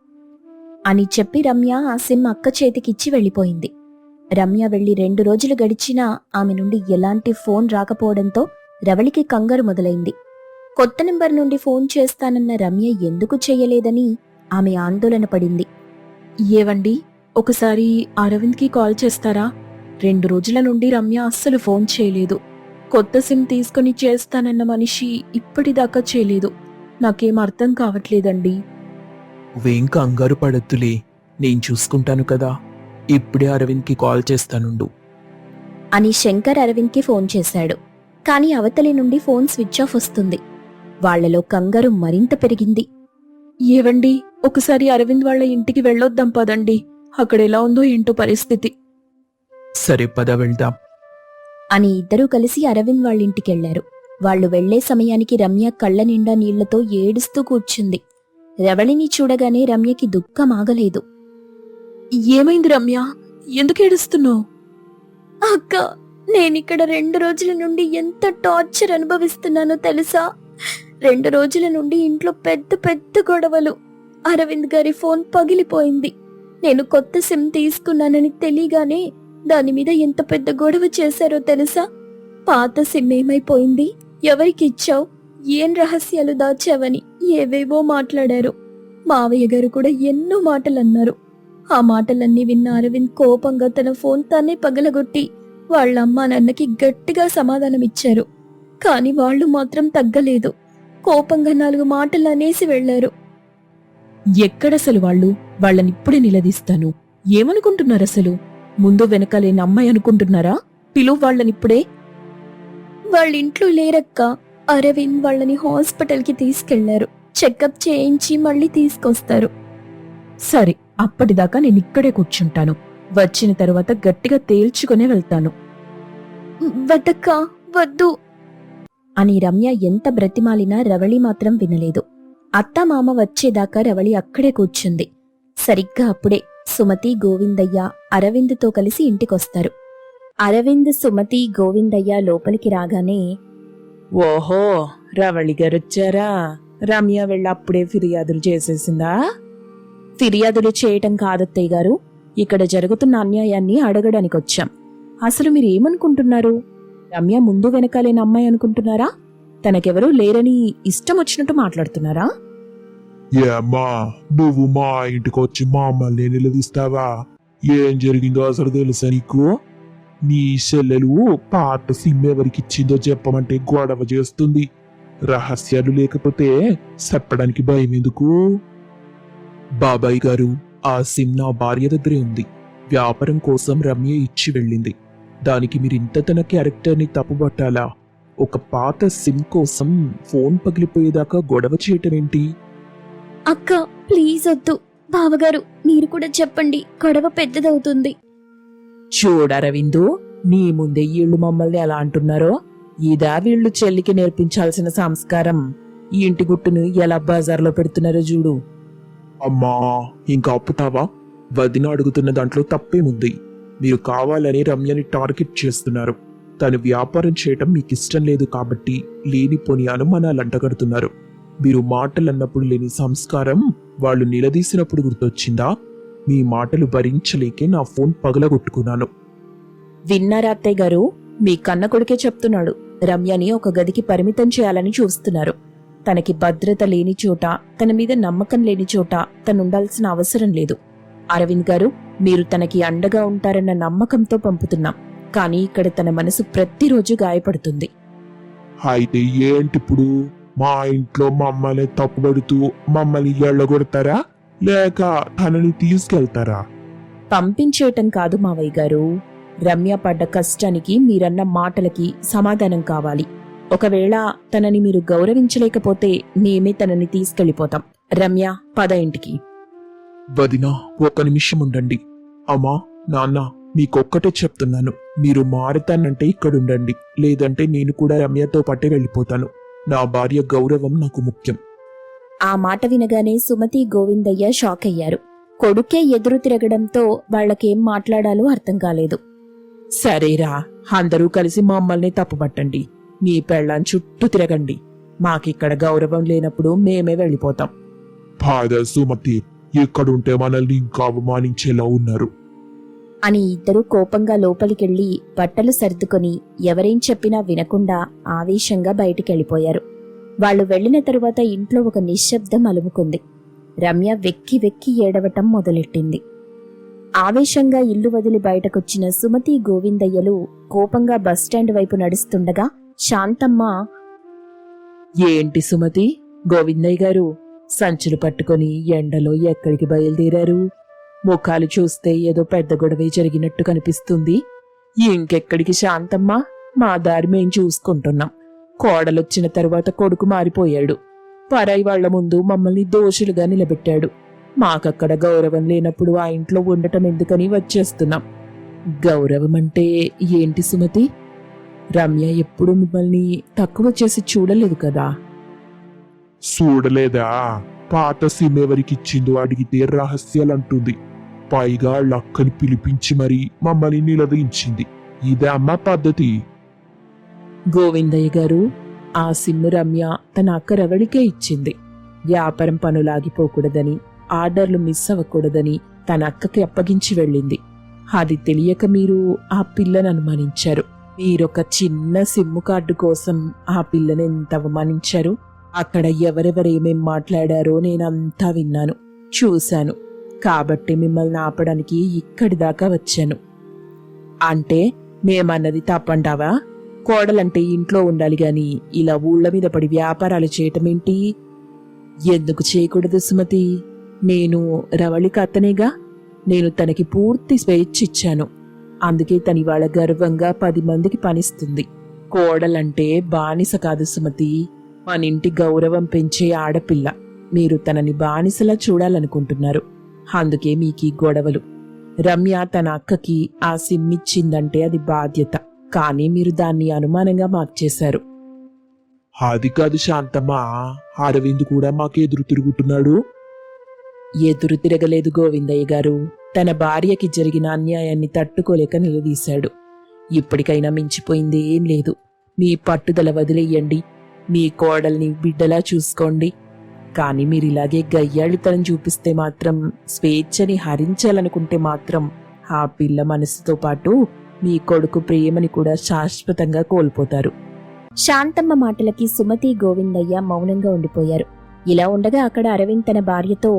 [SPEAKER 1] అని చెప్పి రమ్య ఆ సిమ్ అక్క చేతికిచ్చి వెళ్ళిపోయింది. రమ్య వెళ్లి 2 రోజులు గడిచినా ఆమె నుండి ఎలాంటి ఫోన్ రాకపోవడంతో రవళికి కంగారు మొదలైంది. కొత్త నెంబర్ నుండి ఫోన్ చేస్తానన్న రమ్య ఎందుకు చెయ్యలేదని ఆమె ఆందోళన పడింది.
[SPEAKER 3] ఏవండి, ఒకసారి అరవింద్కి కాల్ చేస్తారా? 2 రోజుల నుండి రమ్య అస్సలు ఫోన్ చేయలేదు. కొత్త సిమ్ తీసుకుని చేస్తానన్న మనిషి ఇప్పటిదాకా చేయలేదు. నాకేం అర్థం కావట్లేదండి.
[SPEAKER 2] నువ్వేం కంగారు పడద్దులే, నేను చూసుకుంటాను కదా. ఇప్పుడే అరవింద్కి కాల్ చేస్తానుండు
[SPEAKER 1] అని శంకర్ అరవింద్కి ఫోన్ చేశాడు. కాని అవతలి నుండి ఫోన్ స్విచ్ ఆఫ్ వస్తుంది. వాళ్లలో కంగారు మరింత పెరిగింది.
[SPEAKER 3] ఏవండి, ఒకసారి అరవింద్ వాళ్ళ ఇంటికి వెళ్ళొద్దాం పదండి. అక్కడెలా ఉందో ఏంటో పరిస్థితి.
[SPEAKER 2] సరే పద, వెళ్దాం
[SPEAKER 1] అని ఇద్దరూ కలిసి అరవింద్ వాళ్ళింటికెళ్లారు. వాళ్లు వెళ్లే సమయానికి రమ్య కళ్ల నిండా నీళ్లతో ఏడుస్తూ కూర్చుంది. రవళిని చూడగానే రమ్యకి దుఃఖం ఆగలేదు.
[SPEAKER 3] ఏమైంది రమ్య? ఎందుకు ఏడుస్తున్నావు?
[SPEAKER 1] అక్క, నేనిక్కడ 2 రోజుల నుండి ఎంత టార్చర్ అనుభవిస్తున్నానో తెలుసా? 2 రోజుల నుండి ఇంట్లో పెద్ద పెద్ద గొడవలు. అరవింద్ గారి ఫోన్ పగిలిపోయింది. నేను కొత్త సిమ్ తీసుకున్నానని తెలియగానే దాని మీద ఎంత పెద్ద గొడవ చేశారో తెలుసా? పాత సిమ్ ఏమైపోయింది, ఎవరికిచ్చావు, ఏం రహస్యాలు దాచావని ఏవేవో మాట్లాడారు. మావయ్య గారు కూడా ఎన్నో మాటలన్నారు. ఆ మాటలన్నీ విన్న అరవింద్ కోపంగా తన ఫోన్ తనే పగలగొట్టి వాళ్ళ అమ్మా నాన్నకి గట్టిగా సమాధానమిచ్చారు. కాని వాళ్ళు మాత్రం తగ్గలేదు. కోపంగా 4 మాటలు అనేసి వెళ్లారు.
[SPEAKER 3] ఎక్కడసలు వాళ్ళు? వాళ్ళనిప్పుడే నిలదీస్తాను. ఏమనుకుంటున్నారసలు? ముందు వెనకాలేని అమ్మాయి అనుకుంటున్నారా? పిలువు వాళ్ళనిప్పుడే.
[SPEAKER 1] వాళ్ళింట్లో లేరక్క. అరవింద్ వాళ్ళని హాస్పిటల్కి తీసుకెళ్లారు. చెకప్ చేయించి మళ్ళీ తీసుకొస్తారు.
[SPEAKER 3] సరే, అప్పటిదాకా నేనిక్కడే కూర్చుంటాను. వచ్చిన తరువాత గట్టిగా తేల్చుకునే వెళ్తాను.
[SPEAKER 1] వద్దక్క, వద్దు అని రమ్య ఎంత బ్రతిమాలినా రవళి మాత్రం వినలేదు. అత్తామామ వచ్చేదాకా రవళి అక్కడే కూర్చుంది. సరిగ్గా అప్పుడే సుమతి, గోవిందయ్య అరవింద్తో కలిసి ఇంటికొస్తారు. అరవింద్, సుమతి, గోవిందయ్య లోపలికి రాగానే,
[SPEAKER 3] ఓహో, రవళి గారొచ్చారా? రమ్య వెళ్ళప్పుడే ఫిర్యాదులు చేసేసిందా?
[SPEAKER 1] ఫిర్యాదులు చేయటం కాదత్తయ్య గారు, ఇక్కడ జరుగుతున్న అన్యాయాన్ని అడగడానికొచ్చాం. అసలు మీరేమనుకుంటున్నారు? రమ్య ముందు వెనకాలేని అమ్మాయి అనుకుంటున్నారా? తనకెవరూ లేరని ఇష్టం వచ్చినట్టు మాట్లాడుతున్నారా?
[SPEAKER 2] ఏమ్మా, నువ్వు మా ఇంటికొచ్చి మమ్మల్ని నిలదీస్తావా? ఏం జరిగిందో అసలు తెలుసా నీకు? నీ చెల్లెలు పాత సిమ్ ఎవరికిచ్చిందో చెప్పమంటే గొడవ చేస్తుంది. రహస్యాలు లేకపోతే చెప్పడానికి భయం ఎందుకు? బాబాయ్ గారు, ఆ సిమ్ నా భార్య దగ్గరే ఉంది. వ్యాపారం కోసం రమ్య ఇచ్చి వెళ్ళింది. దానికి మీరింత తన క్యారెక్టర్ని తప్పుబట్టాలా? ఒక పాత సిమ్ కోసం ఫోన్ పగిలిపోయేదాకా గొడవ చేయటమేంటి?
[SPEAKER 1] అక్క, ప్లీజ్ వద్దు. బావగారు, మీరు కూడా చెప్పండి, గొడవ పెద్దదవుతుంది.
[SPEAKER 3] చూడరవిందు, నీ ముందే వీళ్ళు మమ్మల్ని ఎలా అంటున్నారో? ఇదా వీళ్ళు చెల్లికి నేర్పించాల్సిన సంస్కారం? ఈ ఇంటి గుట్టును ఎలా బజార్లో పెడుతున్నారో చూడు.
[SPEAKER 2] అమ్మా, ఇంకా అప్పుతావా? వదిన అడుగుతున్న దాంట్లో తప్పేముంది? మీరు కావాలని రమ్యని టార్గెట్ చేస్తున్నారు. తను వ్యాపారం చేయటం మీకు ఇష్టం లేదు కాబట్టి లేనిపోని అనుమానాలు అంటగడుతున్నారు. మీరు మాటలన్నప్పుడు లేని సంస్కారం వాళ్ళు నిలదీసినప్పుడు గుర్తొచ్చిందా? మీ మాటలు భరించలేకే నా ఫోన్ పగలగొట్టుకున్నాను.
[SPEAKER 1] విన్నారా అత్తయ్య గారు? మీ కన్న కొడుకే చెప్తున్నాడు. రమ్యని ఒక గదికి పరిమితం చేయాలని చూస్తున్నారు. తనకి భద్రత లేని చోట, తన మీద నమ్మకం లేని చోట తనుండాల్సిన అవసరం లేదు. అరవింద్ గారు, మీరు తనకి అండగా ఉంటారన్న నమ్మకంతో పంపుతున్నాం. కానీ ఇక్కడ తన మనసు ప్రతిరోజు గాయపడుతుంది.
[SPEAKER 2] అయితే ఏంటిప్పుడు? మా ఇంట్లో మమ్మల్ని తప్పుబడుతూ మమ్మల్ని ఎళ్ళగొడతారా, లేక తనని తీసుకెళ్తారా?
[SPEAKER 1] పంపించేయటం కాదు మావయ్య గారు. రమ్య పడ్డ కష్టానికి మీరన్న మాటలకి సమాధానం కావాలి. ఒకవేళ తనని మీరు గౌరవించలేకపోతే మేమే తనని తీసుకెళ్లిపోతాం. రమ్య, పద ఇంటికి.
[SPEAKER 2] వదినా, ఒక్క నిమిషం ఉండండి. అమ్మా, నాన్న, మీకొక్కటే చెప్తున్నాను. మీరు మారుతానంటే ఇక్కడుండండి, లేదంటే నేను కూడా రమ్యతో పట్టే వెళ్ళిపోతాను. నా భార్య గౌరవం నాకు ముఖ్యం.
[SPEAKER 1] ఆ మాట వినగానే సుమతి, గోవిందయ్య షాక్ అయ్యారు. కొడుకే ఎదురు తిరగడంతో వాళ్లకేం మాట్లాడాలో అర్థం కాలేదు.
[SPEAKER 3] సరేరా, అందరూ కలిసి మమ్మల్ని తప్పుపట్టండి. మీ పెళ్ళాం చుట్టూ తిరగండి. మాకిక్కడ గౌరవం లేనప్పుడు మేమే వెళ్ళిపోతాం.
[SPEAKER 2] ఫాదర్ సుమతి, ఎక్కడుంటే మనల్ని ఇంకా అవమానించేలా ఉన్నారు
[SPEAKER 1] అని ఇద్దరూ కోపంగా లోపలికెళ్లి బట్టలు సర్దుకొని ఎవరేం చెప్పినా వినకుండా ఆవేశంగా బయటికెళ్ళిపోయారు. వాళ్లు వెళ్లిన తరువాత ఇంట్లో ఒక నిశ్శబ్దం అలుముకుంది. రమ్య వెక్కి వెక్కి ఏడవటం మొదలెట్టింది. ఆవేశంగా ఇల్లు వదిలి బయటకొచ్చిన సుమతి, గోవిందయ్యలు కోపంగా బస్టాండ్ వైపు నడుస్తుండగా శాంతమ్మ,
[SPEAKER 3] ఏంటి సుమతి, గోవిందయ్య గారు సంచులు పట్టుకొని ఎండలో ఎక్కడికి బయలుదేరారు? ముఖాలు చూస్తే ఏదో పెద్ద గొడవే జరిగినట్టు కనిపిస్తుంది. ఇంకెక్కడికి శాంతమ్మ, మా దారి మేం చూసుకుంటున్నాం. కోడలొచ్చిన తరువాత కొడుకు మారిపోయాడు. పరాయి వాళ్ల ముందు మమ్మల్ని దోషులుగా నిలబెట్టాడు. మాకక్కడ గౌరవం లేనప్పుడు ఆ ఇంట్లో ఉండటం ఎందుకని వచ్చేస్తున్నాం. గౌరవం అంటే ఏంటి సుమతి? రమ్య ఎప్పుడు మిమ్మల్ని తక్కువ చేసి చూడలేదు కదా.
[SPEAKER 2] చూడలేదా? పాత సిమ్ ఎవరికిచ్చిందో అడిగితే రహస్యాలంటుంది. పైగా లక్కని పిలిపించి మరీ మమ్మల్ని నిలదీయించింది. ఇదే అమ్మ పద్ధతి.
[SPEAKER 3] గోవిందయ్య గారు, ఆ సిమ్ము రమ్య తన అక్క రవళికే ఇచ్చింది. వ్యాపారం పనులాగిపోకూడదని, ఆర్డర్లు మిస్ అవ్వకూడదని తన అక్కకి అప్పగించి వెళ్ళింది. అది తెలియక మీరు ఆ పిల్లని అనుమానించారు. మీరొక చిన్న సిమ్ము కార్డు కోసం ఆ పిల్లని ఎంత అవమానించారు. అక్కడ ఎవరెవరేమేం మాట్లాడారో నేనంతా విన్నాను, చూశాను. కాబట్టి మిమ్మల్ని ఆపడానికి ఇక్కడి దాకా వచ్చాను. అంటే మేమన్నది తప్పంటావా? కోడలంటే ఇంట్లో ఉండాలి గాని ఇలా ఊళ్ళ మీద పడి వ్యాపారాలు చేయటమేంటి? ఎందుకు చేయకూడదు సుమతి? నేను రవళికి అతనేగా. నేను తనకి పూర్తి స్వేచ్ఛ ఇచ్చాను. అందుకే తనివాళ గర్వంగా 10 మందికి పనిస్తుంది. కోడలంటే బానిస కాదు సుమతి, మన ఇంటి గౌరవం పెంచే ఆడపిల్ల. మీరు తనని బానిసలా చూడాలనుకుంటున్నారు. అందుకే మీకీ గొడవలు. రమ్య తన అక్కకి ఆ సిమ్ ఇచ్చిందంటే అది బాధ్యత, కానీ మీరు దాన్ని అనుమానంగా మార్చేశారు.
[SPEAKER 2] అది కాదు శాంతమ్మా, అరవింద్ కూడా మాకెదురు తిరుగుతున్నాడు.
[SPEAKER 3] ఎదురు తిరగలేదు గోవిందయ్య గారు. తన భార్యకి జరిగిన అన్యాయాన్ని తట్టుకోలేక నిలదీశాడు. ఇప్పటికైనా మించిపోయింది ఏం లేదు. మీ పట్టుదల వదిలేయండి. మీ కోడల్ని బిడ్డలా చూసుకోండి. కాని మీరిలాగే గయ్యాళితనం చూపిస్తే మాత్రం, స్వేచ్ఛని హరించాలనుకుంటే మాత్రం ఆ పిల్ల మనసుతో పాటు మీ కొడుకు ప్రేమని కూడా శాశ్వతంగా కోల్పోతారు.
[SPEAKER 1] శాంతమ్మ మాటలకి సుమతి, గోవిందయ్య మౌనంగా ఉండిపోయారు. ఇలా ఉండగా అక్కడ అరవింద్ తన భార్యతో,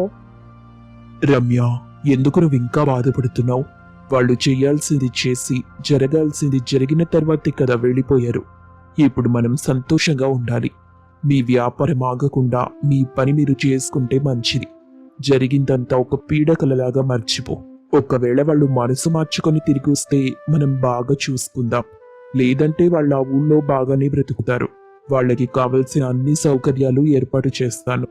[SPEAKER 2] రమ్య, ఎందుకు నువ్వు ఇంకా బాధపడుతున్నావు? వాళ్ళు చేయాల్సింది చేసి, జరగాల్సింది జరిగిన తర్వాతే కదా వెళ్ళిపోయారు. ఇప్పుడు మనం సంతోషంగా ఉండాలి. మీ వ్యాపారం ఆగకుండా మీ పని మీరు చేసుకుంటే మంచిది. జరిగిందంతా ఒక పీడకలలాగా మర్చిపో. ఒకవేళ వాళ్ళు మనసు మార్చుకొని తిరిగి వస్తే మనం బాగా చూసుకుందాం. లేదంటే వాళ్ళ ఆ ఊళ్ళో బాగానే బ్రతుకుతారు. వాళ్ళకి కావలసిన అన్ని సౌకర్యాలు ఏర్పాటు చేస్తాను.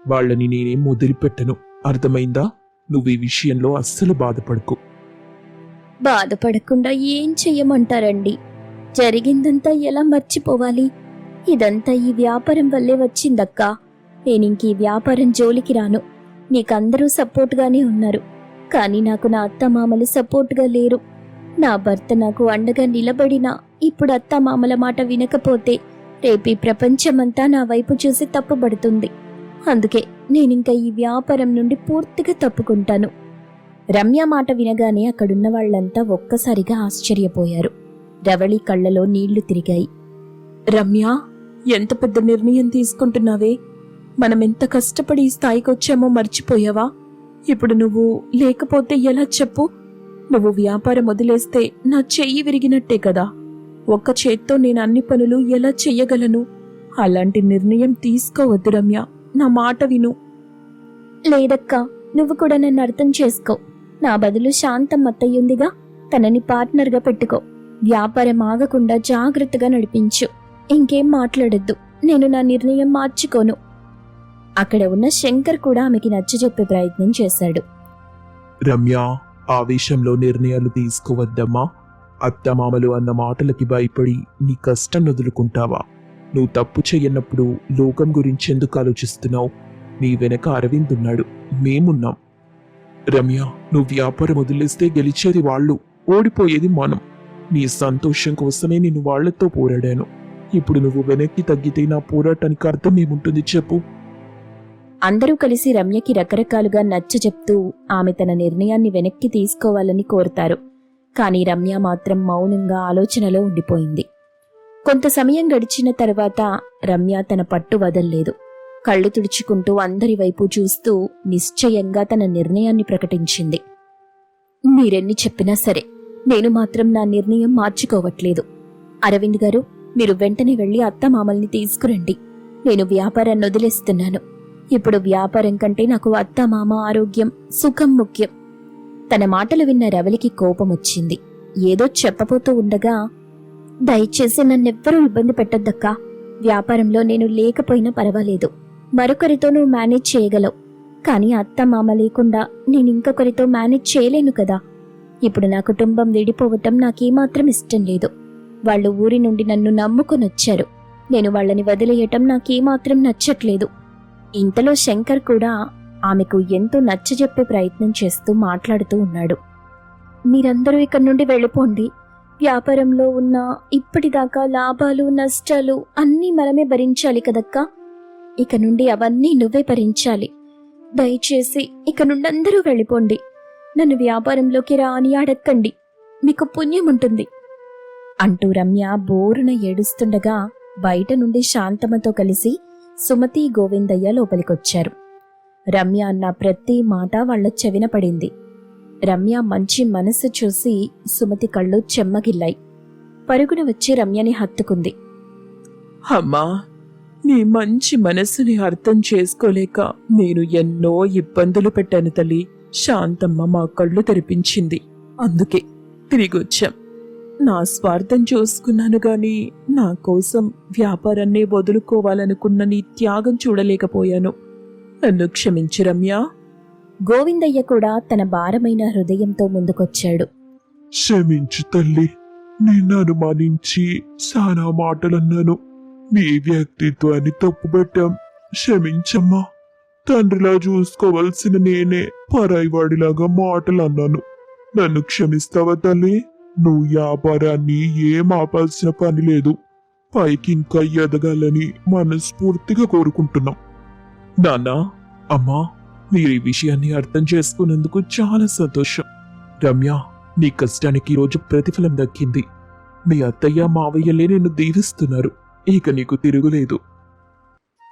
[SPEAKER 2] వాళ్ళని నేనేం వదిలిపెట్టను. అర్థమైందా? నువ్వు ఈ విషయంలో అస్సలు బాధపడకు.
[SPEAKER 1] బాధపడకుండా ఏం చెయ్యమంటారండి? జరిగిందంతా ఎలా మర్చిపోవాలి? ఇదంతా ఈ వ్యాపారం వల్లే వచ్చిందక్కా. నేనింక ఈ వ్యాపారం జోలికి రాను. నీకందరూ సపోర్ట్గానే ఉన్నారు, కానీ నాకు నా అత్తమామలు సపోర్ట్గా లేరు. నా భర్త నాకు అండగా నిలబడినా ఇప్పుడు అత్తమామల మాట వినకపోతే రేపు ఈ ప్రపంచమంతా నా వైపు చూసి తప్పుపడుతుంది. అందుకే నేనింక ఈ వ్యాపారం నుండి పూర్తిగా తప్పుకుంటాను. రమ్య మాట వినగానే అక్కడున్న వాళ్లంతా ఒక్కసారిగా ఆశ్చర్యపోయారు. రవళి కళ్లలో నీళ్లు తిరిగాయి.
[SPEAKER 3] రమ్య, ఎంత పెద్ద నిర్ణయం తీసుకుంటున్నావే? మనమెంత కష్టపడి ఈ స్థాయికి వచ్చామో మర్చిపోయావా? ఇప్పుడు నువ్వు లేకపోతే ఎలా చెప్పు? నువ్వు వ్యాపారం వదిలేస్తే నా చెయ్యి విరిగినట్టే కదా. ఒక్క చేత్తో నేను అన్ని పనులు ఎలా చెయ్యగలను? అలాంటి నిర్ణయం తీసుకోవద్దు రమ్య, నా మాట విను.
[SPEAKER 1] లేదక్కా, నువ్వు కూడా నన్ను అర్థం చేసుకో. నా బదులు శాంతమ్మ అత్తయ్యుందిగా, తనని పార్ట్నర్గా పెట్టుకో. వ్యాపారం ఆగకుండా జాగ్రత్తగా నడిపించు. ఇంకేం మాట్లాడొద్దు. నేను నా నిర్ణయం మార్చుకోను. అక్కడ ఉన్న శంకర్ కూడా ఆమెకి నచ్చజెప్పే ప్రయత్నం చేశాడు.
[SPEAKER 2] రమ్య, ఆవేశంలో నిర్ణయాలు తీసుకోవద్దమ్మా. అత్తమామలు అన్న మాటలకి భయపడి నీ కష్టం వదులుకుంటావా? నువ్వు తప్పు చెయ్యనప్పుడు లోకం గురించి ఎందుకు ఆలోచిస్తున్నావు? నీ వెనక అరవింద్ ఉన్నాడు, మేమున్నాం. రమ్య, నువ్వు వ్యాపారం వదిలేస్తే గెలిచేది వాళ్ళు, ఓడిపోయేది మనం. నీ సంతోషం కోసమే నేను వాళ్లతో పోరాడాను. ఇప్పుడు నువ్వు వెనక్కి తగ్గితే నా పోరాటానికి అర్థం ఏముంటుంది చెప్పు?
[SPEAKER 1] అందరూ కలిసి రమ్యకి రకరకాలుగా నచ్చచెప్తూ ఆమె తన నిర్ణయాన్ని వెనక్కి తీసుకోవాలని కోరుతారు. కానీ రమ్య మాత్రం మౌనంగా ఆలోచనలో ఉండిపోయింది. కొంత సమయం గడిచిన తర్వాత రమ్య తన పట్టు వదల్లేదు. కళ్ళు తుడుచుకుంటూ అందరి వైపు చూస్తూ నిశ్చయంగా తన నిర్ణయాన్ని ప్రకటించింది. మీరెన్ని చెప్పినా సరే నేను మాత్రం నా నిర్ణయం మార్చుకోవట్లేదు. అరవింద్ గారు, మీరు వెంటనే వెళ్లి అత్తమామల్ని తీసుకురండి. నేను వ్యాపారాన్ని వదిలేస్తున్నాను. ఇప్పుడు వ్యాపారం కంటే నాకు అత్తమామ ఆరోగ్యం, సుఖం ముఖ్యం. తన మాటలు విన్న రవలికి కోపమొచ్చింది. ఏదో చెప్పబోతూ ఉండగా, దయచేసి నన్నెవ్వరూ ఇబ్బంది పెట్టొద్దక్కా. వ్యాపారంలో నేను లేకపోయినా పర్వాలేదు. మరొకరితో నువ్వు మేనేజ్ చేయగలవు. కానీ అత్తమామ లేకుండా నేనింకొకరితో మేనేజ్ చేయలేను కదా. ఇప్పుడు నా కుటుంబం విడిపోవటం నాకేమాత్రం ఇష్టం లేదు. వాళ్ళు ఊరి నుండి నన్ను నమ్ముకొనొచ్చారు. నేను వాళ్ళని వదిలేయటం నాకేమాత్రం నచ్చట్లేదు. ఇంతలో శంకర్ కూడా ఆమెకు ఎంతో నచ్చజెప్పే ప్రయత్నం చేస్తూ మాట్లాడుతూ ఉన్నాడు. మీరందరూ ఇక్కడి నుండి వెళ్ళిపోండి. వ్యాపారంలో ఉన్న ఇప్పటిదాకా లాభాలు నష్టాలు అన్నీ మనమే భరించాలి కదక్కా. ఇక నుండి అవన్నీ నువ్వే భరించాలి. దయచేసి ఇక నుండి అందరూ వెళ్ళిపోండి. నన్ను వ్యాపారంలోకి రా అని అడక్కండి, మీకు పుణ్యం ఉంటుంది అంటూ రమ్య బోరున ఏడుస్తుండగా బయట నుండి శాంతమ్మతో కలిసి సుమతి గోవిందయ్య లోపలికొచ్చారు. రమ్య అన్న ప్రతి మాట వాళ్ల చెవిన పడింది. రమ్య మంచి మనసు చూసి సుమతి కళ్ళు చెమ్మగిల్లాయి. పరుగున వచ్చి రమ్యని హత్తుకుంది.
[SPEAKER 3] అమ్మా, నీ మంచి మనసుని అర్థం చేసుకోలేక నేను ఎన్నో ఇబ్బందులు పెట్టాను తల్లి. శాంతమ్మ మా కళ్ళు తెరిపించింది, అందుకే తిరిగొచ్చాం. నా స్వార్థం చూసుకున్నాను గాని నా కోసం వ్యాపారాన్నే వదులుకోవాలనుకున్న నీ త్యాగం చూడలేకపోయాను. నన్ను క్షమించు రమ్య.
[SPEAKER 1] గోవిందయ్య కూడా తన భారమైన హృదయంతో ముందుకొచ్చాడు.
[SPEAKER 2] క్షమించు తల్లి, నిన్ను అనుమానించి చాలా మాటలన్నాను. నీ వ్యక్తిత్వాన్ని తప్పుబట్టాం, క్షమించమ్మా. తండ్రిలా చూసుకోవలసిన నేనే పరాయివాడిలాగా మాటలు అన్నాను. నన్ను క్షమిస్తావా తల్లి? నువ్వు వ్యాపారాన్ని ఏం ఆపాల్సిన పని లేదు. పైకి ఇంకా ఎదగాలని మనస్ఫూర్తిగా కోరుకుంటున్నాం. నాన్నా, అమ్మా, మీరు ఈ విషయాన్ని అర్థం చేసుకున్నందుకు చాలా సంతోషం. రమ్య, నీ కష్టానికి ఈరోజు ప్రతిఫలం దక్కింది. మీ అత్తయ్య మావయ్యలే నిన్ను దీవిస్తున్నారు. ఇక నీకు తిరుగులేదు.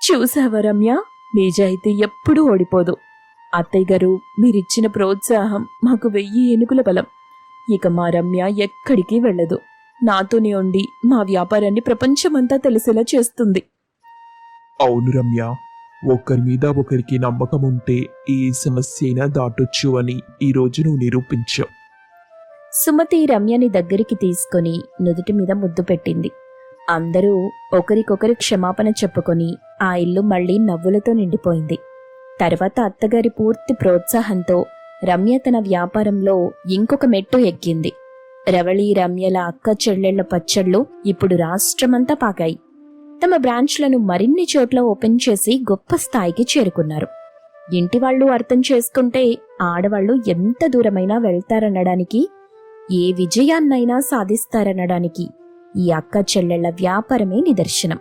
[SPEAKER 3] చూసావా రమ్య, నిజాయితీ ఎప్పుడూ ఓడిపోదు. అత్తయ్య గారు, మీరిచ్చిన ప్రోత్సాహం మాకు 1000 ఏనుగుల బలం. ఇక మా రమ్య ఎక్కడికి వెళ్ళదు. నాతోనే ఉండి మా వ్యాపారాన్ని ప్రపంచమంతా తెలిసేలా చేస్తుంది.
[SPEAKER 2] అవును రమ్య, ఒకరి మీద ఒకరికి నమ్మకం ఉంటే ఏ సమస్య అయినా దాటొచ్చు అని ఈ రోజు నువ్వు నిరూపించావు.
[SPEAKER 1] సుమతి రమ్యని దగ్గరికి తీసుకొని నుదుటి మీద ముద్దు పెట్టింది. అందరూ ఒకరికొకరు క్షమాపణ చెప్పుకొని ఆ ఇల్లు మళ్లీ నవ్వులతో నిండిపోయింది. తర్వాత అత్తగారి పూర్తి ప్రోత్సాహంతో రమ్య తన వ్యాపారంలో ఇంకొక మెట్టు ఎక్కింది. రవళి, రమ్యల అక్క చెల్లెళ్ల పచ్చళ్ళు ఇప్పుడు రాష్ట్రమంతా పాకాయి. తమ బ్రాంచ్లను మరిన్ని చోట్ల ఓపెన్ చేసి గొప్ప స్థాయికి చేరుకున్నారు. ఇంటివాళ్లు అర్థం చేసుకుంటే ఆడవాళ్లు ఎంత దూరమైనా వెళ్తారనడానికి, ఏ విజయాన్నైనా సాధిస్తారనడానికి ఈ అక్క చెల్లెళ్ల వ్యాపారమే నిదర్శనం.